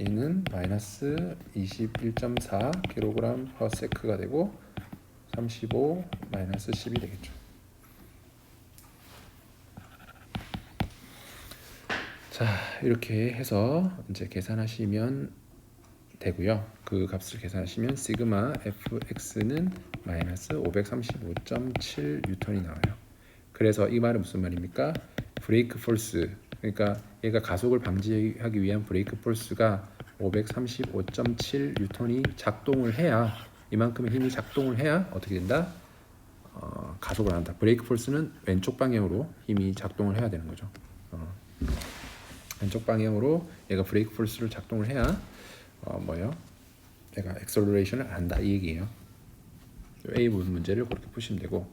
얘는 마이너스 21.4kg/s가 되고 35 마이너스 10이 되겠죠. 자, 이렇게 해서 이제 계산하시면 되고요. 그 값을 계산하시면 시그마 fx는 마이너스 535.7 뉴턴이 나와요. 그래서 이 말은 무슨 말입니까? 브레이크 폴스, 그러니까 얘가 가속을 방지하기 위한 브레이크 폴스가 535.7 뉴턴이 작동을 해야, 이만큼의 힘이 작동을 해야 어떻게 된다? 가속을 한다. 브레이크 폴스는 왼쪽 방향으로 힘이 작동을 해야 되는 거죠. 왼쪽 방향으로 얘가 브레이크 폴스를 작동을 해야 얘가 액셀러레이션을 한다, 이 얘기예요. A번 문제를 그렇게 푸시면 되고,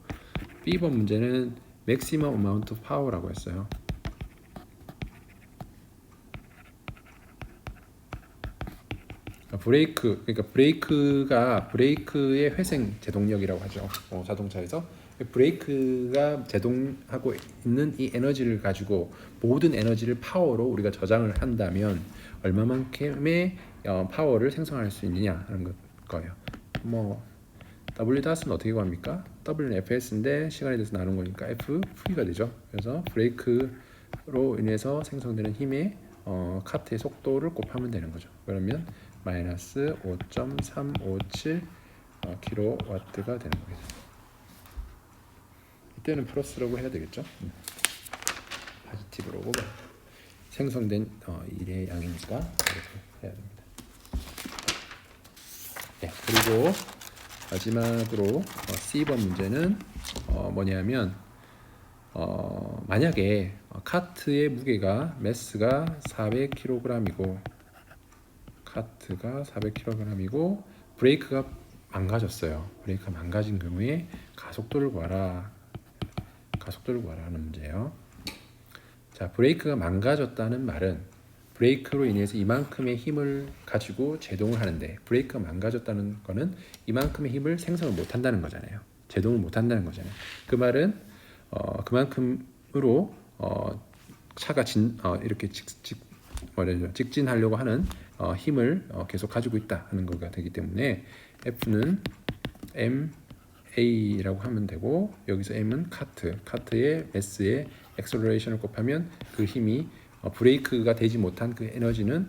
B번 문제는 maximum amount of power라고 했어요. 그러니까 브레이크가 브레이크의 회생 제동력이라고 하죠. 자동차에서 브레이크가 제동하고 있는 이 에너지를 가지고 모든 에너지를 파워로 우리가 저장을 한다면 얼마만큼의 파워를 생성할 수 있느냐 하는 거예요. W 닷은 어떻게 구합니까? W는 FS인데 시간에 대해서 나눈 거니까 FV가 되죠. 그래서 브레이크로 인해서 생성되는 힘의 카트의 속도를 곱하면 되는 거죠. 그러면 마이너스 5.357 킬로와트가 되는 거겠죠. 이때는 플러스라고 해야 되겠죠. 포지티브로 생성된 일의 양이니까 이렇게 해야 됩니다. 네, 그리고 마지막으로 C번 문제는 뭐냐면 만약에 카트의 무게가 매스가 400kg이고 카트가 400kg이고 브레이크가 망가졌어요. 브레이크가 망가진 경우에 가속도를 구하라 하는 문제예요. 자, 브레이크가 망가졌다는 말은 브레이크로 인해서 이만큼의 힘을 가지고 제동을 하는데, 브레이크가 망가졌다는 거는 이만큼의 힘을 생성을 못 한다는 거잖아요. 제동을 못 한다는 거잖아요. 그 말은 그만큼으로 차가 이렇게 직진하려고 하는 힘을 계속 가지고 있다 하는 거가 되기 때문에 F는 MA라고 하면 되고, 여기서 M은 카트의 매스의 액셀러레이션을 곱하면 그 힘이 브레이크가 되지 못한 그 에너지는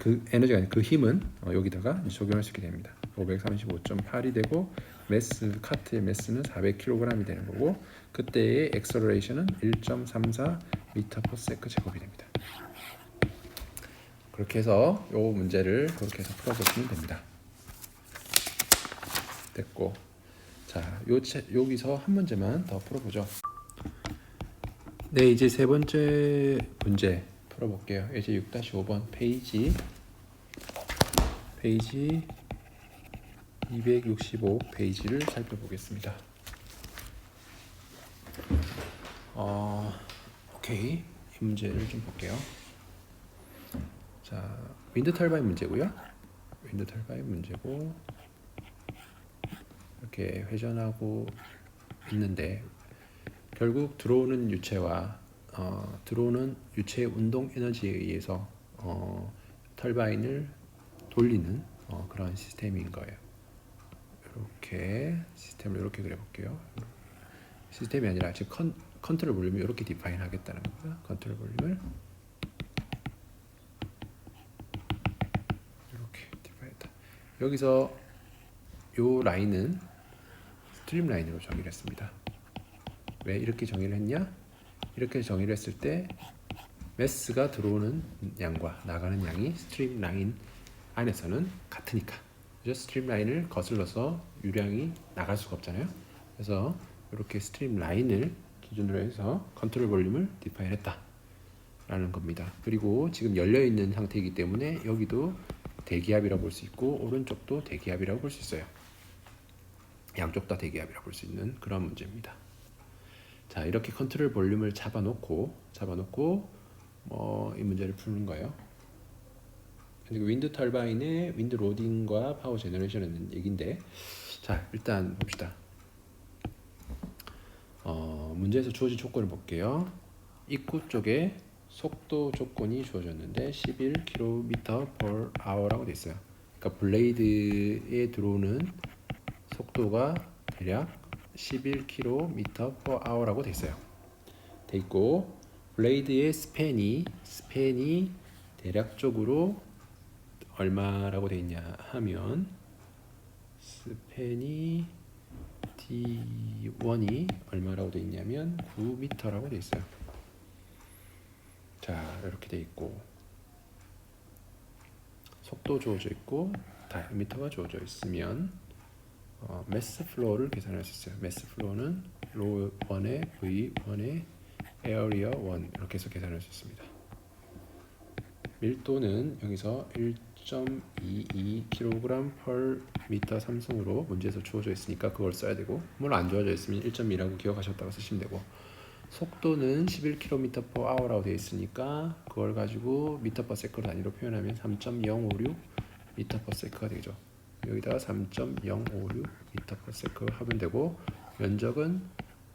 그 에너지가 아니라 그 힘은 여기다가 적용할 수 있게 됩니다. 535.8이 되고 카트의 매스는 400kg이 되는 거고, 그때의 액셀러레이션은 1.34 m/s 제곱이 됩니다. 그렇게 해서 이 문제를 그렇게 해서 풀어보시면 됩니다. 됐고, 자, 여기서 한 문제만 더 풀어보죠. 네, 이제 세 번째 문제 풀어볼게요. 이제 6-5번 페이지 265 페이지를 살펴보겠습니다. 오케이. 이 문제를 좀 볼게요. 자, 윈드 터바인 문제고요. 윈드 터바인 문제고 이렇게 회전하고 있는데 결국 들어오는 유체와 들어오는 유체의 운동 에너지에 의해서 터바인을 돌리는 그런 시스템인 거예요. 이렇게 시스템을 이렇게 그려볼게요. 시스템이 아니라 지금 컨트롤 볼륨을 이렇게 디파인 하겠다는 겁니다. 컨트롤 볼륨을 이렇게 디파인했다. 여기서 요 라인은 스트림 라인으로 정의를 했습니다. 왜 이렇게 정의를 했냐? 이렇게 정의를 했을 때 매스가 들어오는 양과 나가는 양이 스트림 라인 안에서는 같으니까, 그죠? 스트림 라인을 거슬러서 유량이 나갈 수가 없잖아요. 그래서 이렇게 스트림 라인을 기준으로 해서 컨트롤 볼륨을 디파인했다 라는 겁니다. 그리고 지금 열려 있는 상태이기 때문에 여기도 대기압이라고 볼 수 있고 오른쪽도 대기압이라고 볼 수 있어요. 양쪽 다 대기압이라고 볼 수 있는 그런 문제입니다. 자, 이렇게 컨트롤 볼륨을 잡아놓고 이 문제를 푸는 거예요. 윈드 터바인의 윈드 로딩과 파워 제너레이션은 얘기인데, 자, 일단 봅시다. 문제에서 주어진 조건을 볼게요. 입구 쪽에 속도 조건이 주어졌는데 11km/h라고 돼 있어요. 그러니까 블레이드에 들어오는 속도가 대략 11km/h라고 돼 있어요. 돼 있고 블레이드의 스팬이 대략적으로 얼마라고 돼 있냐 하면 스팬이 D1이 얼마라고 돼 있냐면 9m라고 돼 있어요. 자, 이렇게 돼 있고 속도 주어져 있고 다이아미터가 주어져 있으면 매스 플로우를 계산할 수 있어요. 매스 플로우는 로 1에 V1에 에어리어 1 이렇게 해서 계산할 수 있습니다. 밀도는 여기서 1.22kg/m 삼승으로 문제에서 주어져 있으니까 그걸 써야 되고, 물론 안 주어져 있으면 1.2라고 기억하셨다고 쓰시면 되고, 속도는 11km/h라고 되어 있으니까 그걸 가지고 m/s 단위로 표현하면 3.056 m/s가 되죠. 여기다가 3.056 m/s 하면 되고, 면적은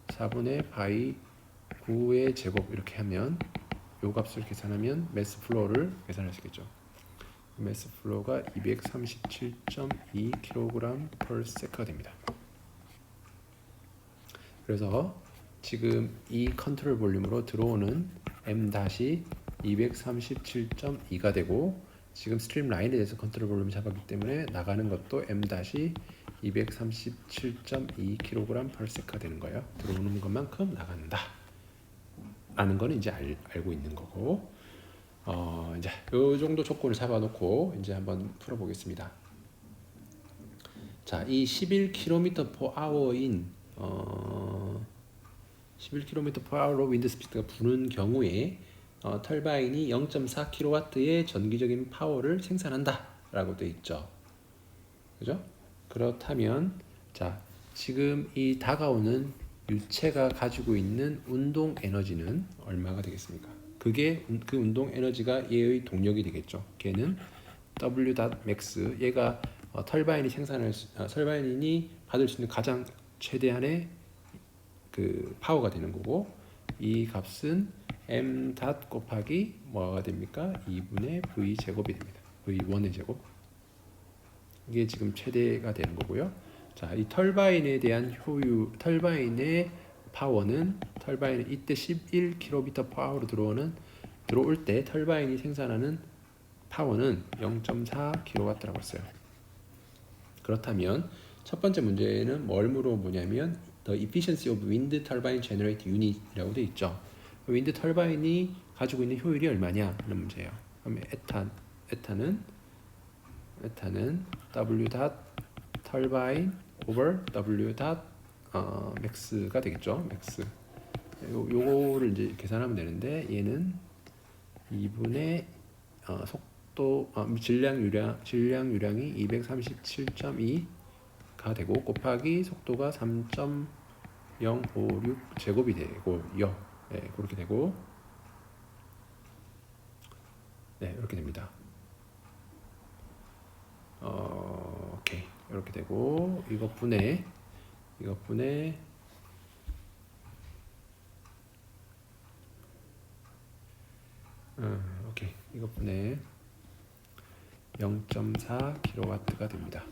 4분의 바이 9의 제곱 이렇게 하면 요 값을 계산하면 매스 플로우를 계산할 수 있겠죠. 매스 플로우가 237.2kg/s가 됩니다. 그래서 지금 이 컨트롤 볼륨으로 들어오는 M-237.2가 되고, 지금 스트림 라인에 대해서 컨트롤 볼륨을 잡았기 때문에 나가는 것도 M-237.2kg/s가 되는 거예요. 들어오는 것만큼 나간다 라는 거는 이제 알고 있는 거고, 이제 요 정도 조건을 잡아놓고 이제 한번 풀어보겠습니다. 자, 이 11km/h인 11km/h로 윈드 스피드가 부는 경우에 터바인이 0.4kW의 전기적인 파워를 생산한다 라고 되어 있죠. 그죠? 그렇다면 자, 지금 이 다가오는 유체가 가지고 있는 운동 에너지는 얼마가 되겠습니까? 그게 그 운동 에너지가 얘의 동력이 되겠죠. 걔는 W.max, 얘가 터바인이 받을 수 있는 가장 최대한의 그 파워가 되는 거고, 이 값은 m 곱하기 뭐가 됩니까? 2분의 v 제곱이 됩니다. v1의 제곱. 이게 지금 최대가 되는 거고요. 자, 이 터바인에 대한 터바인의 파워는 이때 11km/h로 들어올 때 터바인이 생산하는 파워는 0.4kW라고 했어요. 그렇다면 첫 번째 문제는 뭘 물어보냐면 The efficiency of wind turbine generate unit이라고 되어 있죠. 윈드 터바인이 가지고 있는 효율이 얼마냐 하는 문제예요. 그러면 에타는 W turbine over W max가 되겠죠. max. 요거를 이제 계산하면 되는데 얘는 2분의 속도 질량 유량이 237.2가 되고 곱하기 속도가 3.056 제곱이 되고요. 네, 그렇게 되고 네, 이렇게 됩니다. 오케이. 이렇게 되고 이것분에 오케이. 이것분에 0.4 킬로와트가 됩니다.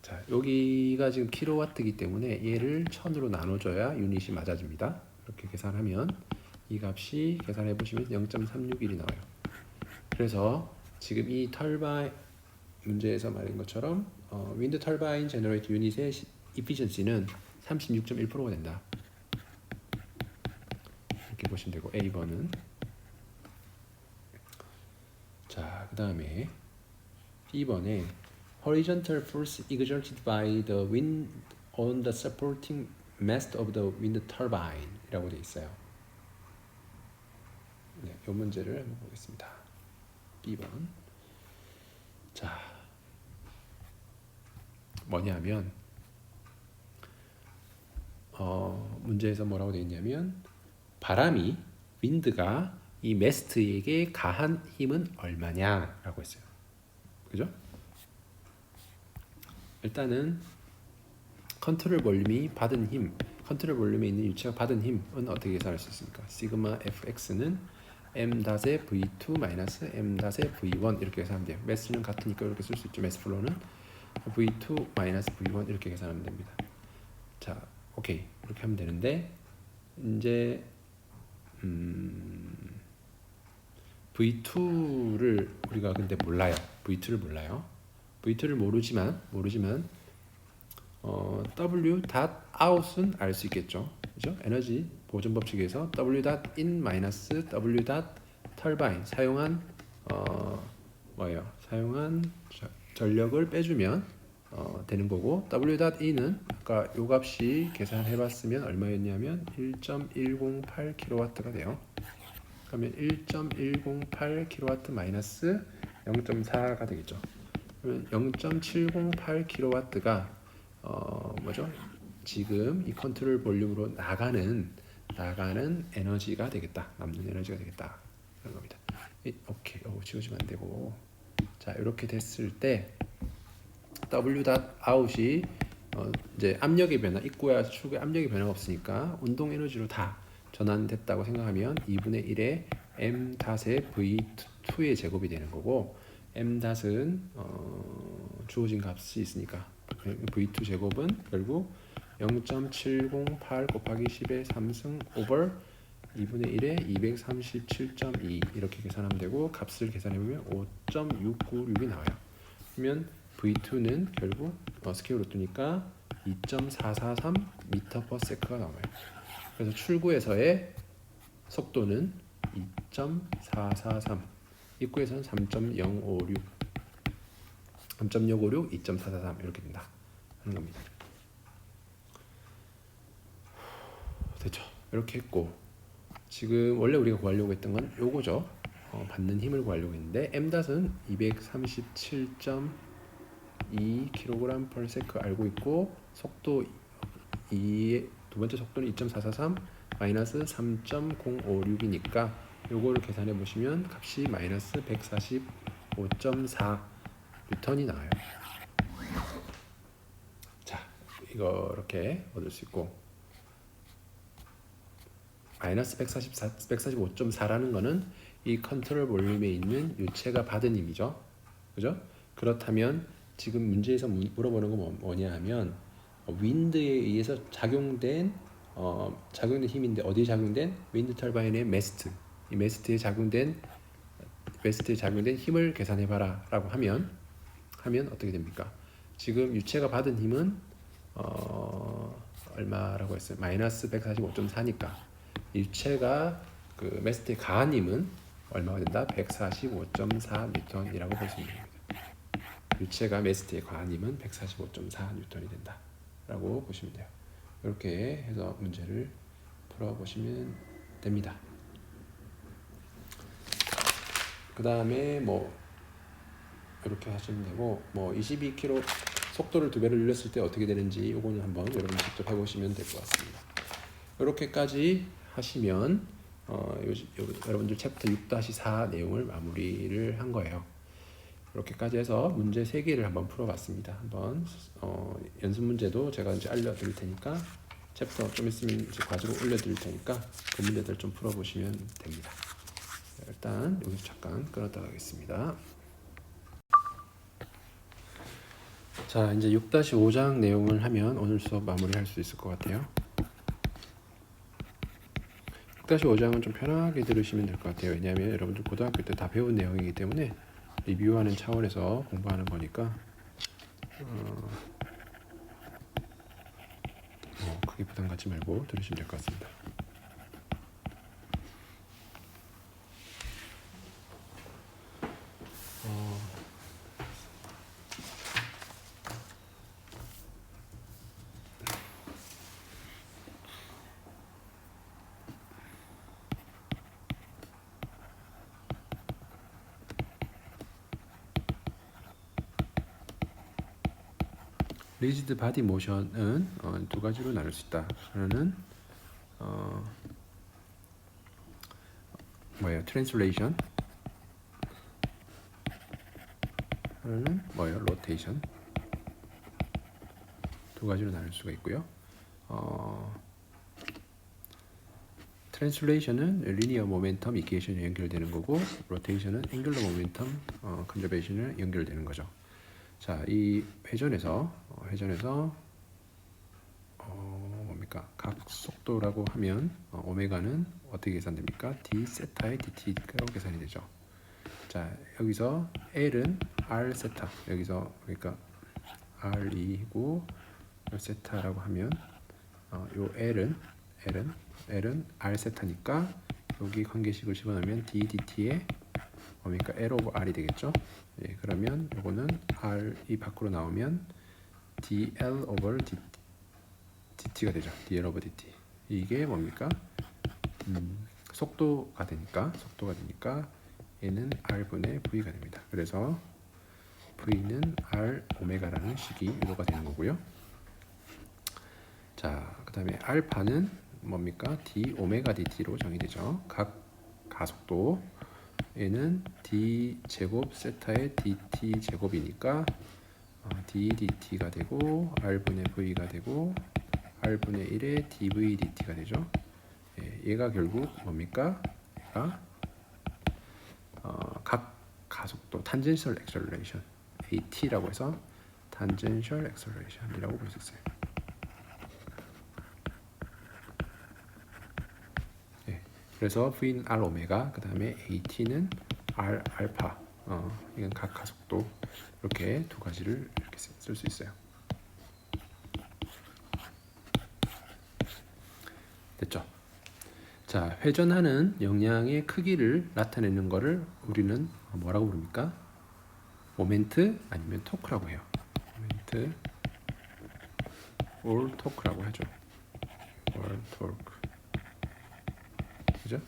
자, 여기가 지금 킬로와트이기 때문에 얘를 1000으로 나눠줘야 유닛이 맞아집니다. 이렇게 계산하면 이 값이 계산해 보시면 0.361이 나와요. 그래서 지금 이 터바인 문제에서 말한 것처럼 윈드 터바인 제너레이터 유닛의 이피션시는 36.1%가 된다. 이렇게 보시면 되고 A번은 자, 그 다음에 B번에 horizontal force exerted by the wind on the supporting mast of the wind turbine 이라고 되어 있어요. 네, 이 문제를 한번 보겠습니다. B번. 자, 뭐냐면 문제에서 뭐라고 되어 있냐면 바람이 윈드가 이 매스트에게 가한 힘은 얼마냐라고 했어요. 그죠? 일단은 컨트롤 볼륨이 받은 힘, 컨트롤 볼륨에 있는 유체가 받은 힘은 어떻게 계산할 수 있습니까? 시그마 fx는 m-의 v2 마이너스 m-의 v1 이렇게 계산하면 돼요. 매스는 같으니까 이렇게 쓸 수 있죠. 매스 플로우는 v2 마이너스 v1 이렇게 계산하면 됩니다. 자, 오케이. 이렇게 하면 되는데 이제 V2를 우리가 근데 몰라요. V2를 몰라요. V2를 모르지만 W out은 알 수 있겠죠. 그죠? 에너지 보존 법칙에서 W in 마이너스 W turbine 사용한 사용한 전력을 빼주면 되는 거고 W in은 아까 요 값이 계산해 봤으면 얼마였냐면 1.108 킬로와트가 돼요. 그러면 1.108 킬로와트 마이너스 0.4가 되겠죠. 그러면 0.708 킬로와트가 뭐죠? 지금 이 컨트롤 볼륨으로 나가는 에너지가 되겠다. 남는 에너지가 되겠다. 그런 겁니다. 오케이. 지워지면 안 되고. 자, 이렇게 됐을 때 W out이 이제 압력의 변화, 입구와 출구의 압력의 변화가 없으니까 운동 에너지로 다 전환됐다고 생각하면 2분의 1의 m 닷의 v2의 제곱이 되는 거고 m 닷은 주어진 값이 있으니까 v2 제곱은 결국 0.708 곱하기 10의 3승 오버 2분의 1에 237.2 이렇게 계산하면 되고 값을 계산해보면 5.696이 나와요. 그러면 V2는 결국 스퀘어 루트니까 2.443 m/s가 나와요. 그래서 출구에서의 속도는 2.443 입구에서는 3.056 2.443 이렇게 된다 하는 겁니다. 됐죠? 이렇게 했고 지금 원래 우리가 구하려고 했던 건 요거죠. 받는 힘을 구하려고 했는데 m-은 237.2kg/s 알고 있고 속도 두 번째 속도는 2.443 마이너스 3.056이니까 요거를 계산해 보시면 값이 마이너스 145.4 뉴턴이 나와요. 자, 이거 이렇게 얻을 수 있고 마이너스 145.4라는 거는 이 컨트롤 볼륨에 있는 유체가 받은 힘이죠. 그죠? 그렇다면 지금 문제에서 물어보는 건 뭐냐 하면 윈드에 의해서 작용된 힘인데 어디에 작용된? 윈드 터바인의 매스트. 이 매스트에 작용된 힘을 계산해 봐라 라고 하면 어떻게 됩니까? 지금 유체가 받은 힘은 얼마라고 했어요? 마이너스 145.4니까 유체가 그 매스트에 가한 힘은 얼마가 된다? 145.4 뉴턴이라고 볼 수 있는 겁니다. 유체가 매스트에 가한 힘은 145.4 뉴턴이 된다. 라고 보시면 돼요. 이렇게 해서 문제를 풀어보시면 됩니다. 그 다음에 뭐 이렇게 하시면 되고, 뭐 22km 속도를 2배로 늘렸을 때 어떻게 되는지 이거는 한번 여러분 직접 해보시면 될 것 같습니다. 이렇게까지 하시면 여러분들 챕터 6-4 내용을 마무리를 한 거예요. 이렇게까지 해서 문제 3개를 한번 풀어봤습니다. 한번 연습 문제도 제가 이제 알려드릴 테니까, 챕터 좀 있으면 이제 과제로 올려드릴 테니까 그 문제들 좀 풀어보시면 됩니다. 일단 여기서 잠깐 끊었다 가겠습니다. 자, 이제 6-5장 내용을 하면 오늘 수업 마무리할 수 있을 것 같아요. 6-5장은 좀 편하게 들으시면 될 것 같아요. 왜냐하면 여러분들 고등학교 때 다 배운 내용이기 때문에 리뷰하는 차원에서 공부하는 거니까 크게 부담 갖지 말고 들으시면 될 것 같습니다. 리지드 바디 모션은 두 가지로 나눌 수 있다. 하나는 트랜슬레이션, 하나는 로테이션. 두 가지로 나눌 수가 있고요. 트랜슬레이션은 리니어 모멘텀 이퀘이션에 연결되는 거고, 로테이션은 앵귤러 모멘텀 컨저베이션에 연결되는 거죠. 자, 이 회전에서 각 속도라고 하면 오메가는 어떻게 계산됩니까? d 세타의 dt로 계산이 되죠. 자, 여기서 L은 r 세타, 여기서 그러니까 r2고 세타라고 하면 요 L은 r 세타니까 여기 관계식을 집어넣으면 d dt의 그러니까 L 오브 R이 되겠죠. 예, 그러면 요거는 R이 밖으로 나오면 dl over dt가 되죠. dl over dt. 이게 뭡니까? 속도가 되니까 얘는 R분의 V가 됩니다. 그래서 V는 R 오메가라는 식이 유도가 되는 거고요. 자, 그 다음에 알파는 뭡니까? d 오메가 dt로 정의되죠. 각 가속도 얘는 d 제곱 세타의 dt 제곱이니까 d dt가 되고 r분의 v가 되고 r분의 1의 dv dt가 되죠. 예, 얘가 결국 뭡니까? 얘가 각 가속도 탄젠셜 액셀러레이션 at라고 해서 탄젠셜 액셀러레이션이라고 볼 수 있어요. 예, 그래서 v는 r 오메가, 그 다음에 at는 r 알파, 이건 각 가속도, 이렇게 두 가지를 이렇게 쓸 수 있어요. 됐죠? 자, 회전하는 영향의 크기를 나타내는 것을 우리는 뭐라고 부릅니까? 모멘트 아니면 토크라고 해요. 모멘트 or 토크라고 하죠. or torque. 그죠?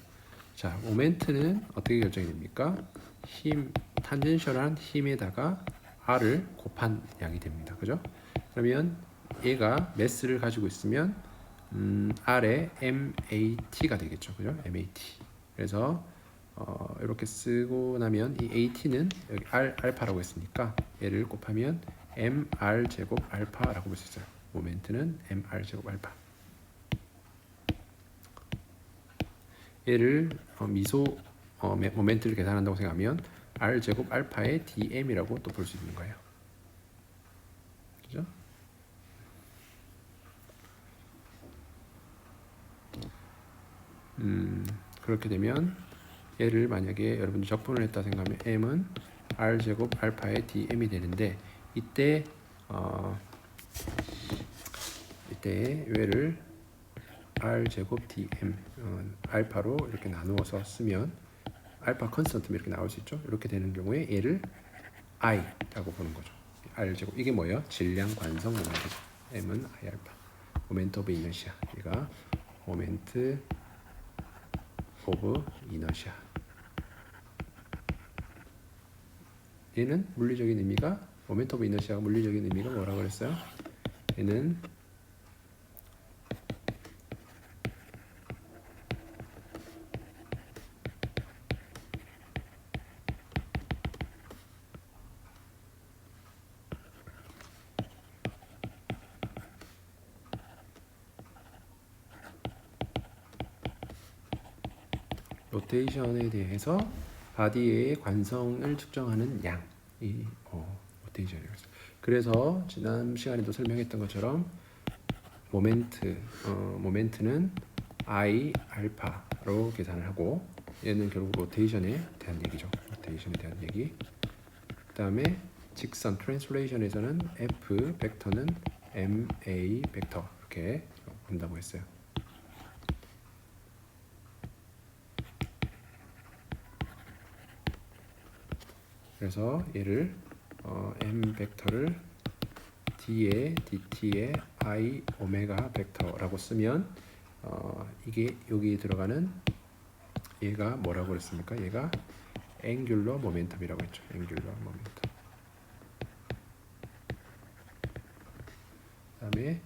자, 모멘트는 어떻게 결정이 됩니까? 탄젠셜한 힘에다가 R을 곱한 양이 됩니다. 그죠? 그러면 얘가 매스를 가지고 있으면 R의 MAT가 되겠죠. 그죠? MAT. 그래서 이렇게 쓰고 나면 이 AT는 여기 알파라고 했으니까 얘를 곱하면 MR 제곱 알파라고 볼 수 있어요. 모멘트는 MR 제곱 알파. 얘를 모멘트를 계산한다고 생각하면 R 제곱 알파의 DM이라고 또 볼 수 있는 거예요. 그죠? 그렇게 되면 얘를 만약에 여러분들 적분을 했다 생각하면 M은 R 제곱 알파의 DM이 되는데, 이때 얘를 R 제곱 DM 알파로 이렇게 나누어서 쓰면 알파 컨스턴트 이렇게 나올 수 있죠. 이렇게 되는 경우에 얘를 I라고 보는 거죠. R 제곱, 이게 뭐예요? 질량 관성 모멘트죠. m은 I 알파. 모멘트 오브 이너시아. 얘가 모멘트 오브 이너시아. 얘는 물리적인 의미가 모멘트 오브 이너시아가 물리적인 의미가 뭐라고 그랬어요? 얘는 로테이션에 대해서 바디의 관성을 측정하는 양이 로테이션이었어요. 그래서 지난 시간에도 설명했던 것처럼 모멘트는 I 알파로 계산을 하고 얘는 결국 로테이션에 대한 얘기죠. 로테이션에 대한 얘기. 그다음에 직선 트랜슬레이션에서는 F 벡터는 MA 벡터 이렇게 본다고 했어요. 그래서 얘를 M 벡터를 D에 DT에 I 오메가 벡터라고 쓰면 이게 여기 들어가는 얘가 뭐라고 그랬습니까? 얘가 앵귤러 모멘텀이라고 했죠. 앵귤러 모멘텀. 그다음에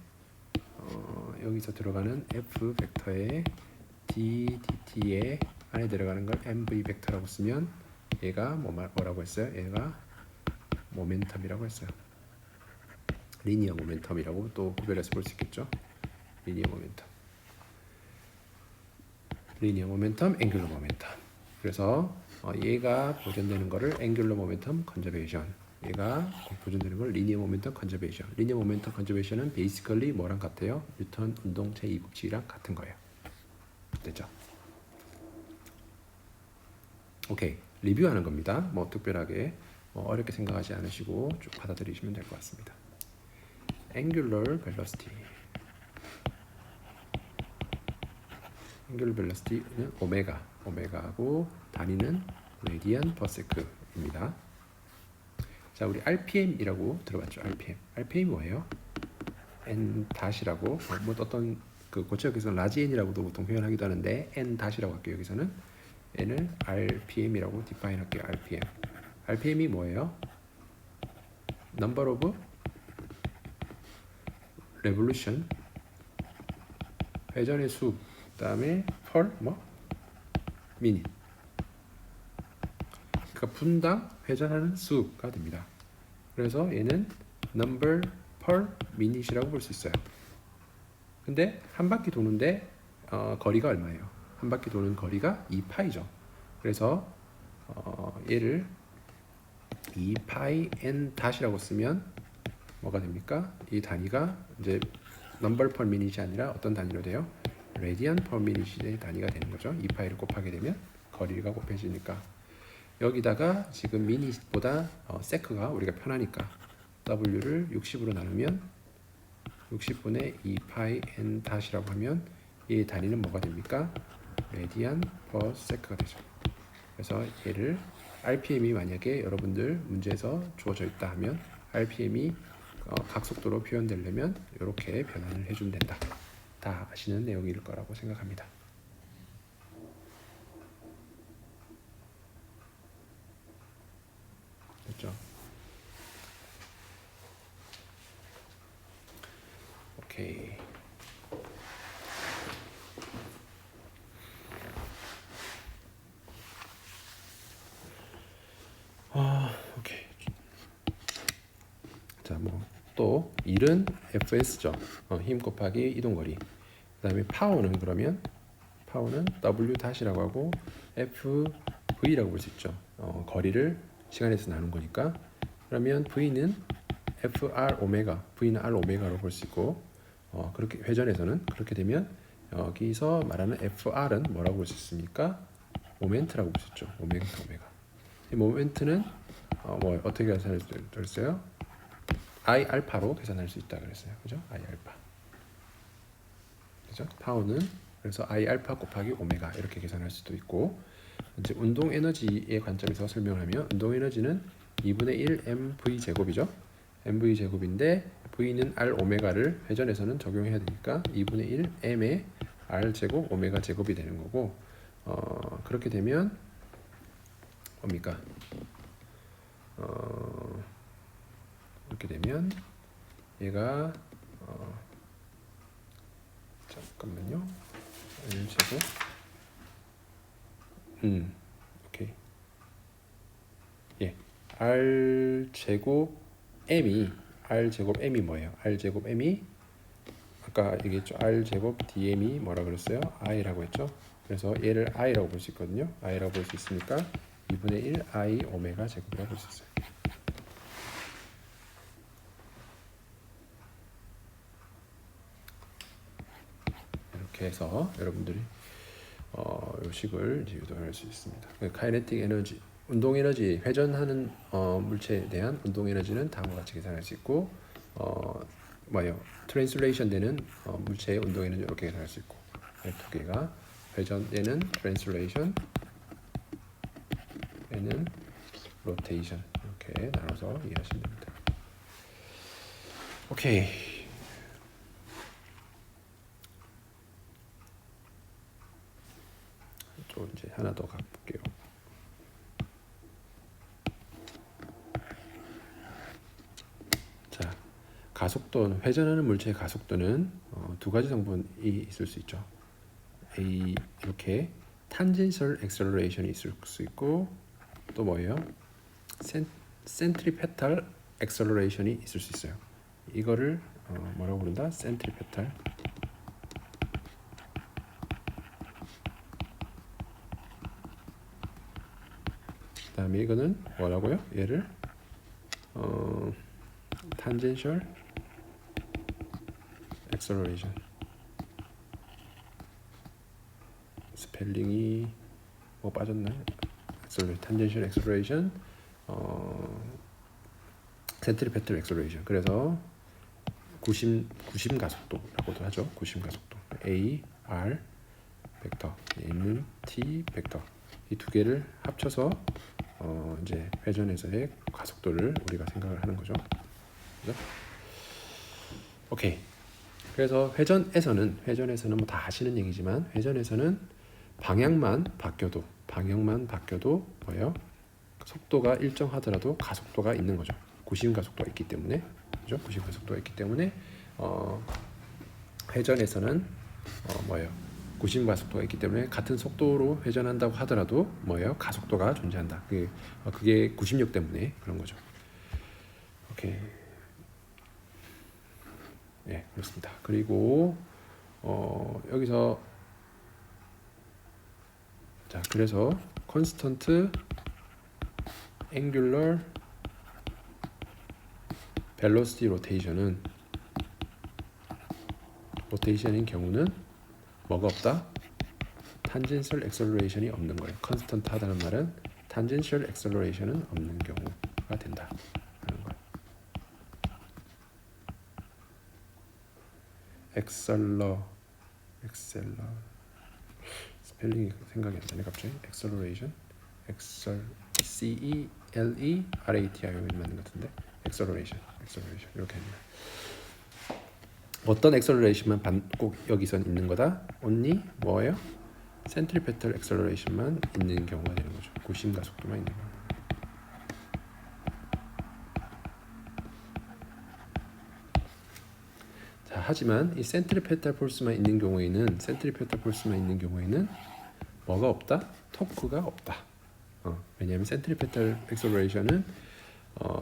여기서 들어가는 F 벡터에 D, DT에 안에 들어가는 걸 MV 벡터라고 쓰면 얘가 뭐라고 했어요? 얘가 모멘텀이라고 했어요. 리니어 모멘텀이라고 또 구별해서 볼 수 있겠죠. 리니어 모멘텀, 앵귤러 모멘텀. 그래서 얘가 보존되는 거를 앵귤러 모멘텀 컨저베이션, 얘가 보존되는 걸 리니어 모멘텀 컨저베이션. 리니어 모멘텀 컨저베이션은 베이시컬리 뭐랑 같아요? 뉴턴 운동 제2법칙이랑 같은 거예요. 됐죠? 오케이, 리뷰하는 겁니다. 뭐 특별하게 어렵게 생각하지 않으시고 쭉 받아들이시면 될 것 같습니다. Angular velocity. Angular velocity는 오메가하고 단위는 radian per sec입니다. 자, 우리 RPM이라고 들어봤죠? RPM 뭐예요? n-이라고 뭐 어떤 그 고체역에서는 라지 n이라고도 보통 표현하기도 하는데 n-이라고 할게요. 여기서는 n을 RPM이라고 define 할게요. RPM이 뭐예요? Number of revolution, 회전의 수, 그다음에 per minute. 그러니까 분당 회전하는 수가 됩니다. 그래서 얘는 number per minute이라고 볼 수 있어요. 근데 한 바퀴 도는데 거리가 얼마예요? 한 바퀴 도는 거리가 2파이죠. 그래서 얘를 2파이 n-이라고 쓰면 뭐가 됩니까? 이 단위가 이제 number per minute이 아니라 어떤 단위로 돼요? radian per minute의 단위가 되는 거죠. 2파이를 곱하게 되면 거리가 곱해지니까 여기다가 지금 minute보다 sec가 우리가 편하니까 w를 60으로 나누면 60분의 2파이 n-이라고 하면 이 단위는 뭐가 됩니까? radian per sec가 되죠. 그래서 얘를 RPM이 만약에 여러분들 문제에서 주어져 있다 하면 RPM이 각속도로 표현되려면 이렇게 변환을 해주면 된다. 다 아시는 내용일 거라고 생각합니다. 됐죠? 오케이. 오케이. 자, 또 일은 FS죠. 힘 곱하기 이동거리. 그다음에 파워는 그러면 파워는 W-이라고 하고 FV라고 볼 수 있죠. 거리를 시간에서 나눈 거니까. 그러면 V는 FR 오메가, V는 R 오메가로 볼 수 있고, 그렇게 회전에서는 그렇게 되면 여기서 말하는 FR은 뭐라고 볼 수 있습니까? 모멘트라고 볼 수 있죠. 오메가. 이 모멘트는 어떻게 계산할 수 있어요? I 알파로 계산할 수 있다 그랬어요. 그죠? I 알파. 그죠? 파워는 그래서 I 알파 곱하기 오메가 이렇게 계산할 수도 있고, 이제 운동 에너지의 관점에서 설명을 하면 운동 에너지는 2분의 1 mv 제곱이죠. mv 제곱인데 v는 r 오메가를 회전에서는 적용해야 되니까 2분의 1 m의 r 제곱 오메가 제곱이 되는 거고 그렇게 되면 뭡니까? 이렇게 되면 얘가 잠깐만요. r 제곱 오케이. 예. r 제곱 m이 뭐예요? r 제곱 m이 아까 얘기했죠. r 제곱 dm이 뭐라 그랬어요? i라고 했죠. 그래서 얘를 i라고 볼 수 있거든요. i라고 볼 수 있으니까 2분의 1 i 오메가 제곱이라고 볼 수 있어요. 이렇게 해서 여러분들이 이 식을 이제 유도할 수 있습니다. 카이네틱 에너지, 운동 에너지, 회전하는 물체에 대한 운동 에너지는 다음과 같이 계산할 수 있고, 트랜슬레이션 되는 물체의 운동 에너지 이렇게 계산할 수 있고, 두 개가 회전되는 트랜슬레이션, 얘는 로테이션 이렇게 나눠서 이해하시면 됩니다. 오케이. 또 이제 하나 더 가볼게요. 자, 가속도, 회전하는 물체의 가속도는 두 가지 성분이 있을 수 있죠. 이렇게 탄젠셜 액셀러레이션이 있을 수 있고 또 뭐예요? 센트리페탈 액셀러레이션이 있을 수 있어요. 이거를 뭐라고 부른다? 센트리페탈. 그다음에 이거는 뭐라고요? 얘를 탄젠셜 액셀러레이션. 스펠링이 뭐 빠졌나요? 탄젠셜 액셀러레이션, 센트리페탈 액셀러레이션. 그래서 구심 가속도라고도 하죠. 구심 가속도. A, R 벡터, N은 T 벡터. 이 두 개를 합쳐서 이제 회전에서의 가속도를 우리가 생각을 하는 거죠. 그죠? 오케이. 그래서 회전에서는 뭐 다 하시는 얘기지만 회전에서는 방향만 바뀌어도 뭐예요? 속도가 일정하더라도 가속도가 있는 거죠. 구심 가속도가 있기 때문에, 그죠? 구심 가속도가 있기 때문에 회전에서는 뭐예요? 구심 가속도가 있기 때문에 같은 속도로 회전한다고 하더라도 뭐예요? 가속도가 존재한다. 그게 구심력 때문에 그런 거죠. 오케이. 네, 그렇습니다. 그리고 여기서 자, 그래서 constant angular velocity rotation은 로테이션인 경우는 뭐가 없다? 탄젠셜 액셀러레이션이 없는 거예요. 컨스턴트 하다는 말은 탄젠셜 액셀러레이션은 없는 경우가 된다 하는 거예요. 엑셀러 스펠링이 생각이 안 나네 갑자기. 액셀러레이션 CELERATI 여기 맞는 것 같은데 액셀러레이션 이렇게 합니다. 어떤 액셀러레이션만 꼭 여기선 있는 거다? only 뭐예요? 센트리페탈 액셀러레이션만 있는 경우가 되는 거죠. 구심 가속도만 있는 거예요. 자, 하지만 이 센트리페탈 폴스만 있는 경우에는 뭐가 없다? 토크가 없다. 왜냐하면 센트리페탈 액셀러레이션은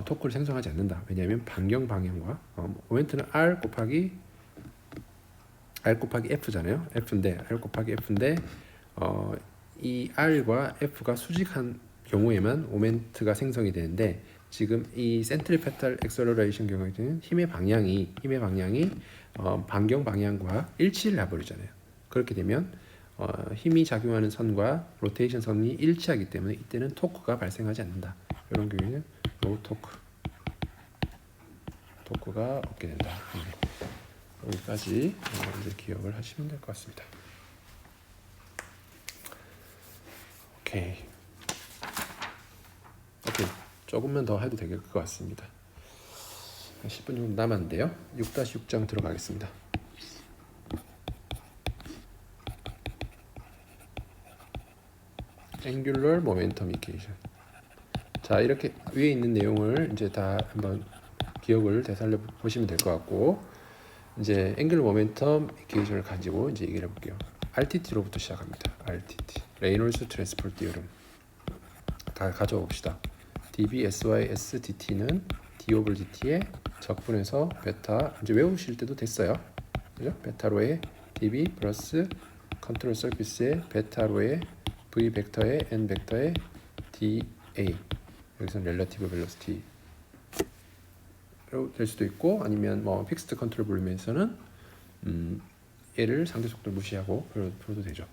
토크를 생성하지 않는다. 왜냐하면 반경 방향과 모멘트는 R 곱하기 F잖아요. R 곱하기 F인데 이 R과 F가 수직한 경우에만 모멘트가 생성이 되는데 지금 이 센트리페탈 액셀러레이션 경우에는 힘의 방향이 반경 방향과 일치를 해버리잖아요. 그렇게 되면 힘이 작용하는 선과 로테이션 선이 일치하기 때문에 이때는 토크가 발생하지 않는다. 이런 경우에는 로우 토크가 없게 된다. 여기까지 이제 기억을 하시면 될 것 같습니다. 오케이. 조금만 더 해도 될 것 같습니다. 10분 정도 남았는데요. 6-6장 들어가겠습니다. Angular Momentum Equation. 자, 이렇게 위에 있는 내용을 이제 다 한번 기억을 되살려 보시면 될 것 같고, 이제 Angular Momentum Equation을 가지고 이제 얘기를 해볼게요. RTT로부터 시작합니다. RTT, Reynolds Transport Theorem. 다 가져와 봅시다. dBSYSdt는 d over dt의 적분해서 베타, 이제 외우실 때도 됐어요. 그죠? 베타로의 dB 플러스 컨트롤 서피스의 베타로의 v 벡터의 n 벡터의 dA. 여기서는 렐러티브 벨로시티로 될 수도 있고, 아니면 뭐 픽스드 컨트롤 볼륨에서는 얘를 상대 속도를 무시하고 풀어도 되죠.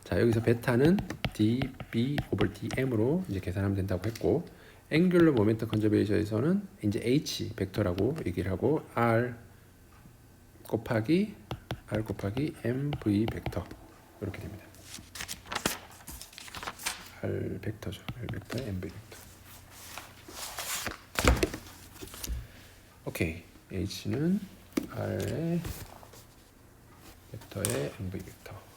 자, 여기서 베타는 dB over dm으로 이제 계산하면 된다고 했고, 앵귤러 모멘텀 컨저베이션에서는 이제 h 벡터라고 얘기를 하고 r 곱하기 mv 벡터 이렇게 됩니다. r 벡터죠. r 벡터, mv 벡터. 오케이. h는 r의 벡터의 mv 벡터.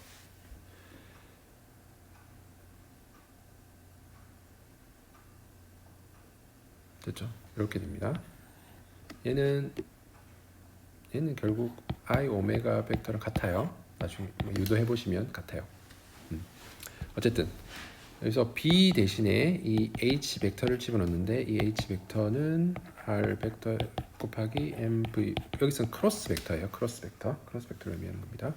됐죠? 이렇게 됩니다. 얘는 결국 i 오메가 벡터랑 같아요. 나중에 유도해 보시면 같아요. 어쨌든 여기서 b 대신에 이 h 벡터를 집어넣는데, 이 h 벡터는 r 벡터 곱하기 mv, 여기서는 크로스 벡터예요. 크로스 벡터를 의미하는 겁니다.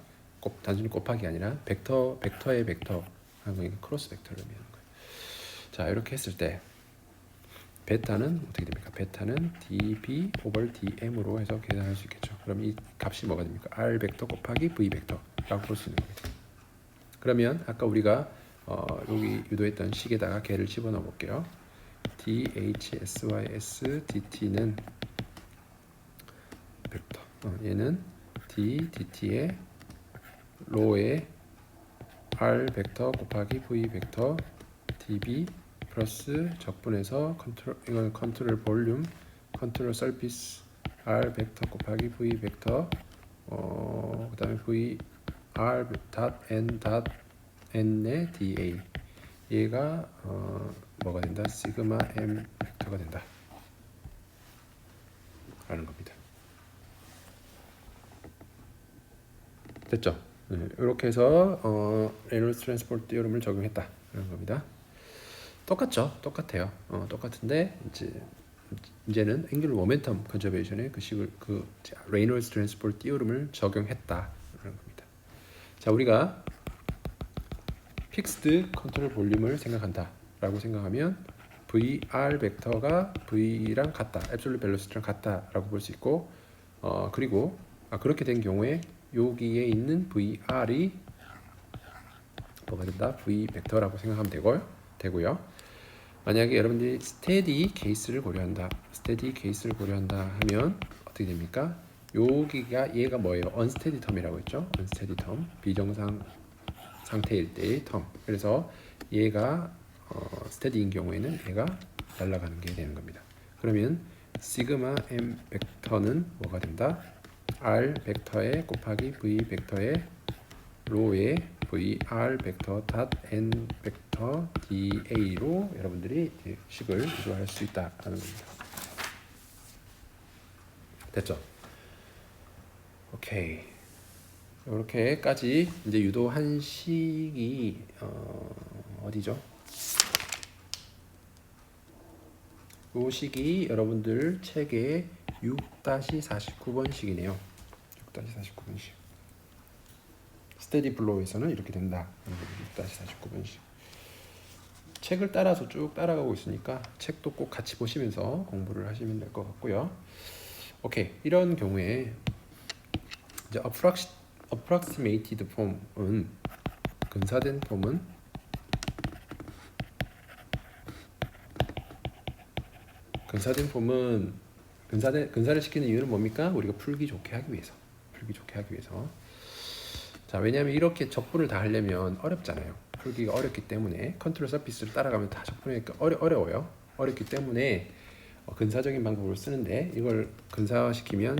단순히 곱하기 아니라 벡터의 벡터 하는 거니까 크로스 벡터를 의미하는 거예요. 자, 이렇게 했을 때 베타는 어떻게 됩니까? 베타는 dB over dm으로 해서 계산할 수 있겠죠. 그럼 이 값이 뭐가 됩니까? r 벡터 곱하기 v 벡터라고 볼 수 있는 겁니다. 그러면 아까 우리가 여기 유도했던 식에다가 걔를 집어넣어 볼게요. dhsysdt는 벡터, 얘는 ddt의 로의 r 벡터 곱하기 v 벡터 dB 플러스 적분해서 이건 컨트롤 볼륨, 컨트롤 서피스 r 벡터 곱하기 v 벡터, 그다음에 v r n의 dA. 얘가 뭐가 된다? 시그마 m 벡터가 된다. 라는 겁니다. 됐죠? 네, 이렇게 해서 레놀스 트랜스포트 티어럼을 적용했다. 라는 겁니다. 똑같아요. 똑같은데 이제는 앵귤러 모멘텀 컨저베이션의 그 식을 레이놀스 트랜스포트 티어럼을 적용했다라는 겁니다. 자, 우리가 픽스드 컨트롤 볼륨을 생각한다라고 생각하면 VR 벡터가 V랑 같다, 앱솔루트 벨로시티랑 같다라고 볼 수 있고, 그리고 그렇게 된 경우에 여기에 있는 VR이 뭐가 된다? V 벡터라고 생각하면 되고요. 만약에 여러분들이 스테디 케이스를 고려한다 하면 어떻게 됩니까? 얘가 뭐예요? 언스테디 텀이라고 했죠? 언스테디 텀, 비정상 상태일 때의 텀. 그래서 얘가 스테디인 경우에는 얘가 날아가는 게 되는 겁니다. 그러면 시그마 m 벡터는 뭐가 된다? r 벡터의 곱하기 v 벡터의 로의 vr 벡터 닷 n 벡터 da로 여러분들이 식을 유도할 수 있다라는 겁니다. 됐죠? 오케이. 이렇게까지 이제 유도한 식이 어디죠? 이 식이 여러분들 책의 6-49번식이네요. 6-49번식. 스테디 플로우에서는 이렇게 된다. 6-49번식. 책을 따라서 쭉 따라가고 있으니까 책도 꼭 같이 보시면서 공부를 하시면 될 것 같고요. 오케이. 이런 경우에 이제 approximated 폼은, 근사된 폼은 근사를 시키는 이유는 뭡니까? 우리가 풀기 좋게 하기 위해서. 자, 왜냐하면 이렇게 적분을 다 하려면 어렵잖아요. 풀기가 어렵기 때문에 컨트롤 서피스를 따라가면 다 적분하니까 어려워요. 어렵기 때문에 근사적인 방법을 쓰는데 이걸 근사화시키면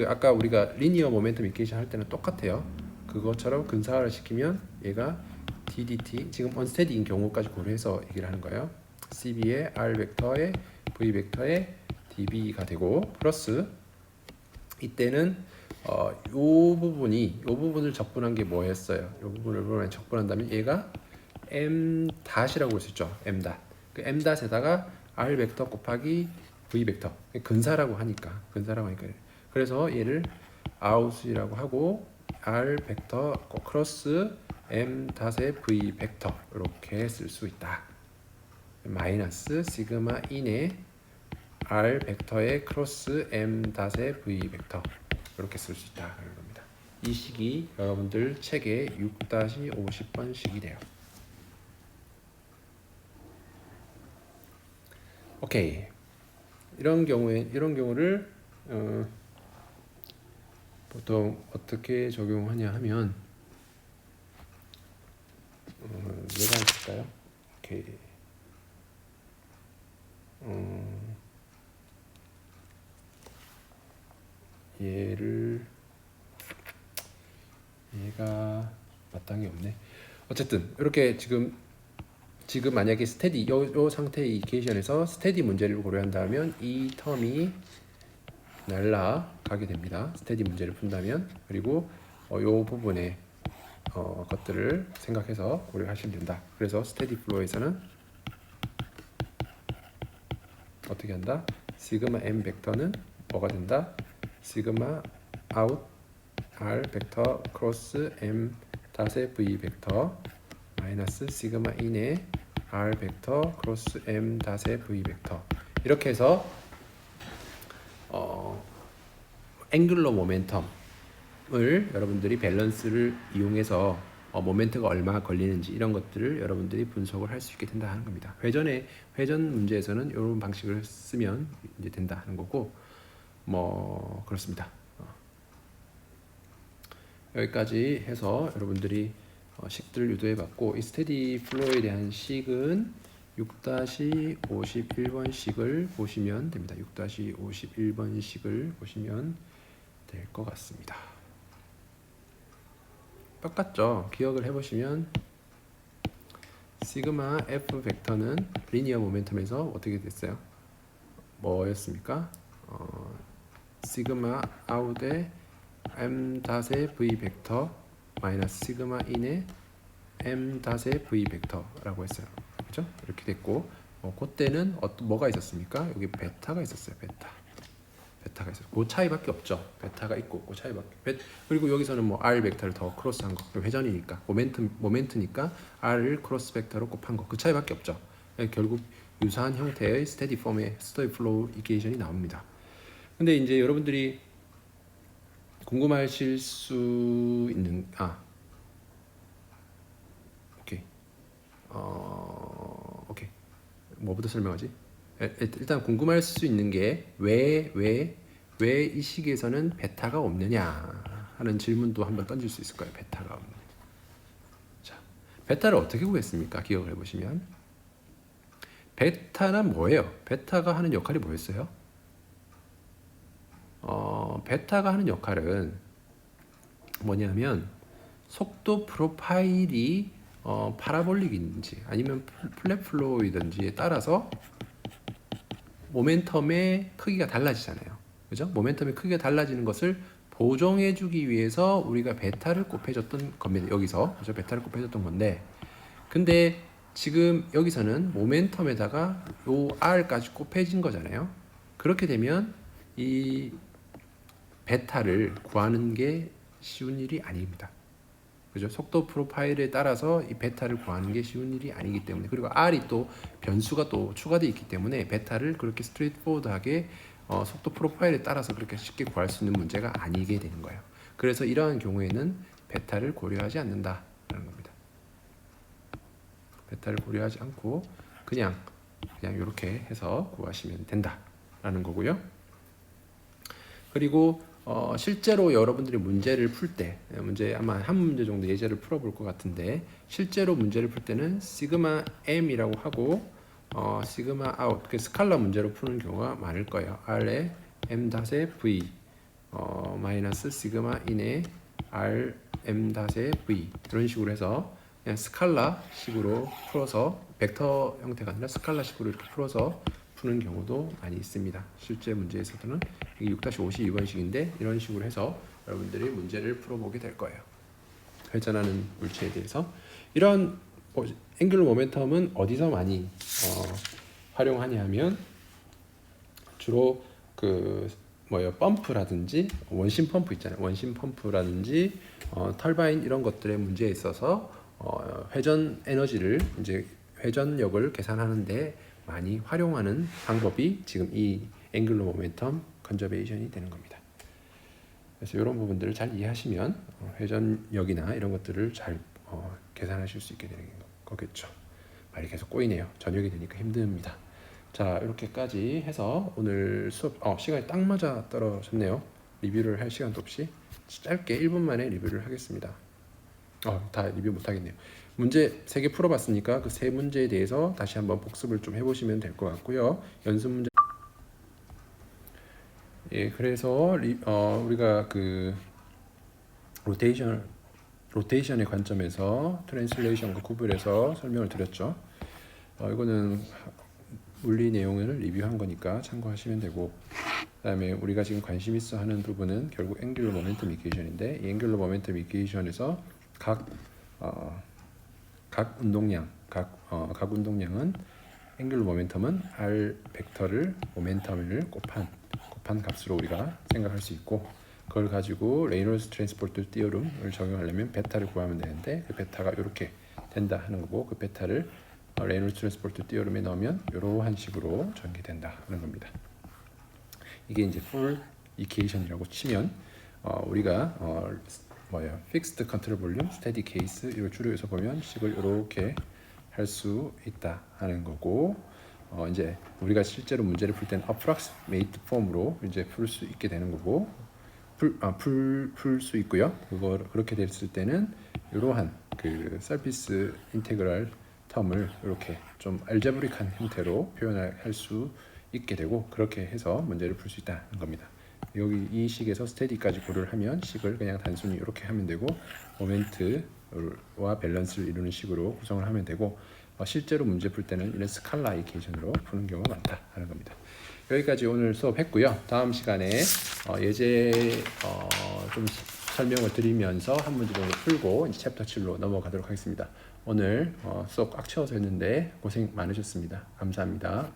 아까 우리가 리니어 모멘텀 이퀘이션 할 때는 똑같아요. 그것처럼 근사화를 시키면 얘가 DDT 지금 언스테디인 경우까지 고려해서 얘기를 하는 거예요. CB의 R 벡터의 V 벡터의 DB가 되고 플러스 이때는 요 부분을 적분한 게 뭐였어요? 요 부분을 적분한다면 얘가 M 닷이라고 볼 수 있죠. M 닷. 그 M 닷에다가 R 벡터 곱하기 V 벡터. 근사라고 하니까. 그래서 얘를 아웃이라고 하고 R 벡터 크로스 M 닷의 V 벡터 이렇게 쓸 수 있다. 마이너스 시그마 인의 R 벡터의 크로스 M 닷의 V 벡터 이렇게 쓸 수 있다 그런 겁니다. 이 식이 여러분들 책에 6-50번 식이 돼요. 오케이. 이런 경우를 보통 어떻게 적용하냐 하면 뭐가 있을까요? 오케이. 얘가 마땅히 없네. 어쨌든 이렇게 지금 만약에 스테디 요 상태의 이퀘이션에서 스테디 문제를 고려한다면 이 텀이 날라가게 됩니다. 스테디 문제를 푼다면. 그리고 요 부분의 것들을 생각해서 고려하시면 된다. 그래서 스테디 플로우에서는 어떻게 한다? 시그마 M 벡터는 뭐가 된다? 시그마 아웃 R 벡터 크로스 M 닷의 V 벡터 마이너스 시그마 인의 R 벡터 크로스 M 닷의 V 벡터 이렇게 해서 앵귤러 모멘텀을 여러분들이 밸런스를 이용해서 모멘트가 얼마 걸리는지 이런 것들을 여러분들이 분석을 할 수 있게 된다 하는 겁니다. 회전 문제에서는 이런 방식을 쓰면 이제 된다 하는 거고 뭐 그렇습니다. 여기까지 해서 여러분들이 식들을 유도해봤고 이 스테디 플로우에 대한 식은 6-51번 식을 보시면 됩니다. 6-51번 식을 보시면 될 것 같습니다. 똑같죠? 기억을 해보시면 시그마 F 벡터는 리니어 모멘텀에서 어떻게 됐어요? 뭐였습니까? 시그마 아웃의 M 닷의 V 벡터 마이너스 시그마 인의 M 닷의 V 벡터라고 했어요. 그렇죠? 이렇게 됐고 그때는 뭐가 있었습니까? 여기 베타가 있었어요. 베타가 있어요. 그 차이밖에 없죠. 베타가 있고 그 차이밖에. 그리고 여기서는 뭐 R 벡터를 더 크로스한 거. 회전이니까 모멘트니까 R을 크로스 벡터로 곱한 거. 그 차이밖에 없죠. 결국 유사한 형태의 스테디 폼의 스테디 플로우 이퀘이션이 나옵니다. 근데 이제 여러분들이 궁금하실 수 있는 오케이. 오케이. 뭐부터 설명하지? 일단 궁금할 수 있는 게 왜 이 시기에서는 베타가 없느냐 하는 질문도 한번 던질 수 있을 거예요. 베타가 없는. 자, 베타를 어떻게 구했습니까? 기억을 해보시면 베타는 뭐예요? 베타가 하는 역할이 뭐였어요? 베타가 하는 역할은 뭐냐면 속도 프로파일이 파라볼릭인지 아니면 플랫 플로우이든지에 따라서 모멘텀의 크기가 달라지잖아요. 그죠? 모멘텀의 크기가 달라지는 것을 보정해주기 위해서 우리가 베타를 곱해줬던 겁니다. 여기서 그죠? 베타를 곱해줬던 건데, 근데 지금 여기서는 모멘텀에다가 요 R까지 곱해진 거잖아요. 그렇게 되면 이 베타를 구하는 게 쉬운 일이 아닙니다. 그죠? 속도 프로파일에 따라서 이 베타를 구하는 게 쉬운 일이 아니기 때문에, 그리고 R이 또 변수가 또 추가되어 있기 때문에 베타를 그렇게 스트레이트포워드하게 속도 프로파일에 따라서 그렇게 쉽게 구할 수 있는 문제가 아니게 되는 거예요. 그래서 이러한 경우에는 베타를 고려하지 않는다라는 겁니다. 베타를 고려하지 않고 그냥 이렇게 해서 구하시면 된다라는 거고요. 그리고 실제로 여러분들이 문제를 풀 때, 아마 한 문제 정도 예제를 풀어볼 것 같은데, 실제로 문제를 풀 때는 시그마 M이라고 하고 시그마 아웃 그 스칼라 문제로 푸는 경우가 많을 거예요. R에 M 닷의 V 마이너스 시그마 인의 R M 닷의 V 이런 식으로 해서 그냥 스칼라 식으로 풀어서 벡터 형태가 아니라 스칼라 식으로 이렇게 풀어서 푸는 경우도 많이 있습니다. 실제 문제에서는 이게 6-52번식인데 이런 식으로 해서 여러분들이 문제를 풀어보게 될 거예요. 회전하는 물체에 대해서 이런 앵귤러 모멘텀은 어디서 많이 활용하냐 하면 주로 그 펌프라든지 원심 펌프 있잖아요. 원심 펌프라든지 터바인 이런 것들의 문제에 있어서 회전 에너지를 이제 회전력을 계산하는데 많이 활용하는 방법이 지금 이 앵귤러 모멘텀 컨저베이션이 되는 겁니다. 그래서 이런 부분들을 잘 이해하시면 회전력이나 이런 것들을 잘 계산하실 수 있게 되는 거겠죠. 말이 계속 꼬이네요. 저녁이 되니까 힘듭니다. 자, 이렇게까지 해서 오늘 수업 시간이 딱 맞아 떨어졌네요. 리뷰를 할 시간도 없이 짧게 1분 만에 리뷰를 하겠습니다. 다 리뷰 못 하겠네요. 문제 3개 풀어봤으니까 그 3문제에 대해서 다시 한번 복습을 좀 해보시면 될 것 같고요. 연습 문제. 예, 그래서 우리가 그 로테이션의 관점에서 트랜슬레이션과 구분해서 설명을 드렸죠. 이거는 물리 내용을 리뷰한 거니까 참고하시면 되고, 그다음에 우리가 지금 관심 있어 하는 부분은 결국 앵귤러 모멘텀 이퀘이션인데, 이 앵귤러 모멘텀 이퀘이션에서 각 운동량은 앵귤러 모멘텀은 r 벡터를 모멘텀을 곱한 값으로 우리가 생각할 수 있고, 그걸 가지고 레이놀즈 트랜스포트 티오름을 적용하려면 베타를 구하면 되는데, 그 베타가 이렇게 된다 하는 거고, 그 베타를 레이놀즈 트랜스포트 티오름에 넣으면 이러한 식으로 전개된다 하는 겁니다. 이게 이제 풀 이퀘이션이라고 치면 우리가 픽스드 컨트롤 볼륨, 스테디 케이스 이걸 줄여서 보면 식을 이렇게 할 수 있다 하는 거고, 이제 우리가 실제로 문제를 풀 때는 approximate 폼으로 이제 풀 수 있게 되는 거고, 풀 수 있고요. 그렇게 됐을 때는 이러한 그 서피스 인테그랄 텀을 이렇게 좀 알제브릭한 형태로 표현할 수 있게 되고, 그렇게 해서 문제를 풀 수 있다는 겁니다. 여기 이 식에서 스테디까지 고려를 하면 식을 그냥 단순히 이렇게 하면 되고, 모멘트와 밸런스를 이루는 식으로 구성을 하면 되고, 실제로 문제 풀 때는 이런 스칼라 이퀘이션으로 푸는 경우가 많다 하는 겁니다. 여기까지 오늘 수업했고요. 다음 시간에 예제 좀 설명을 드리면서 한 문제 정도 풀고 이제 챕터 7로 넘어가도록 하겠습니다. 오늘 수업 꽉 채워서 했는데 고생 많으셨습니다. 감사합니다.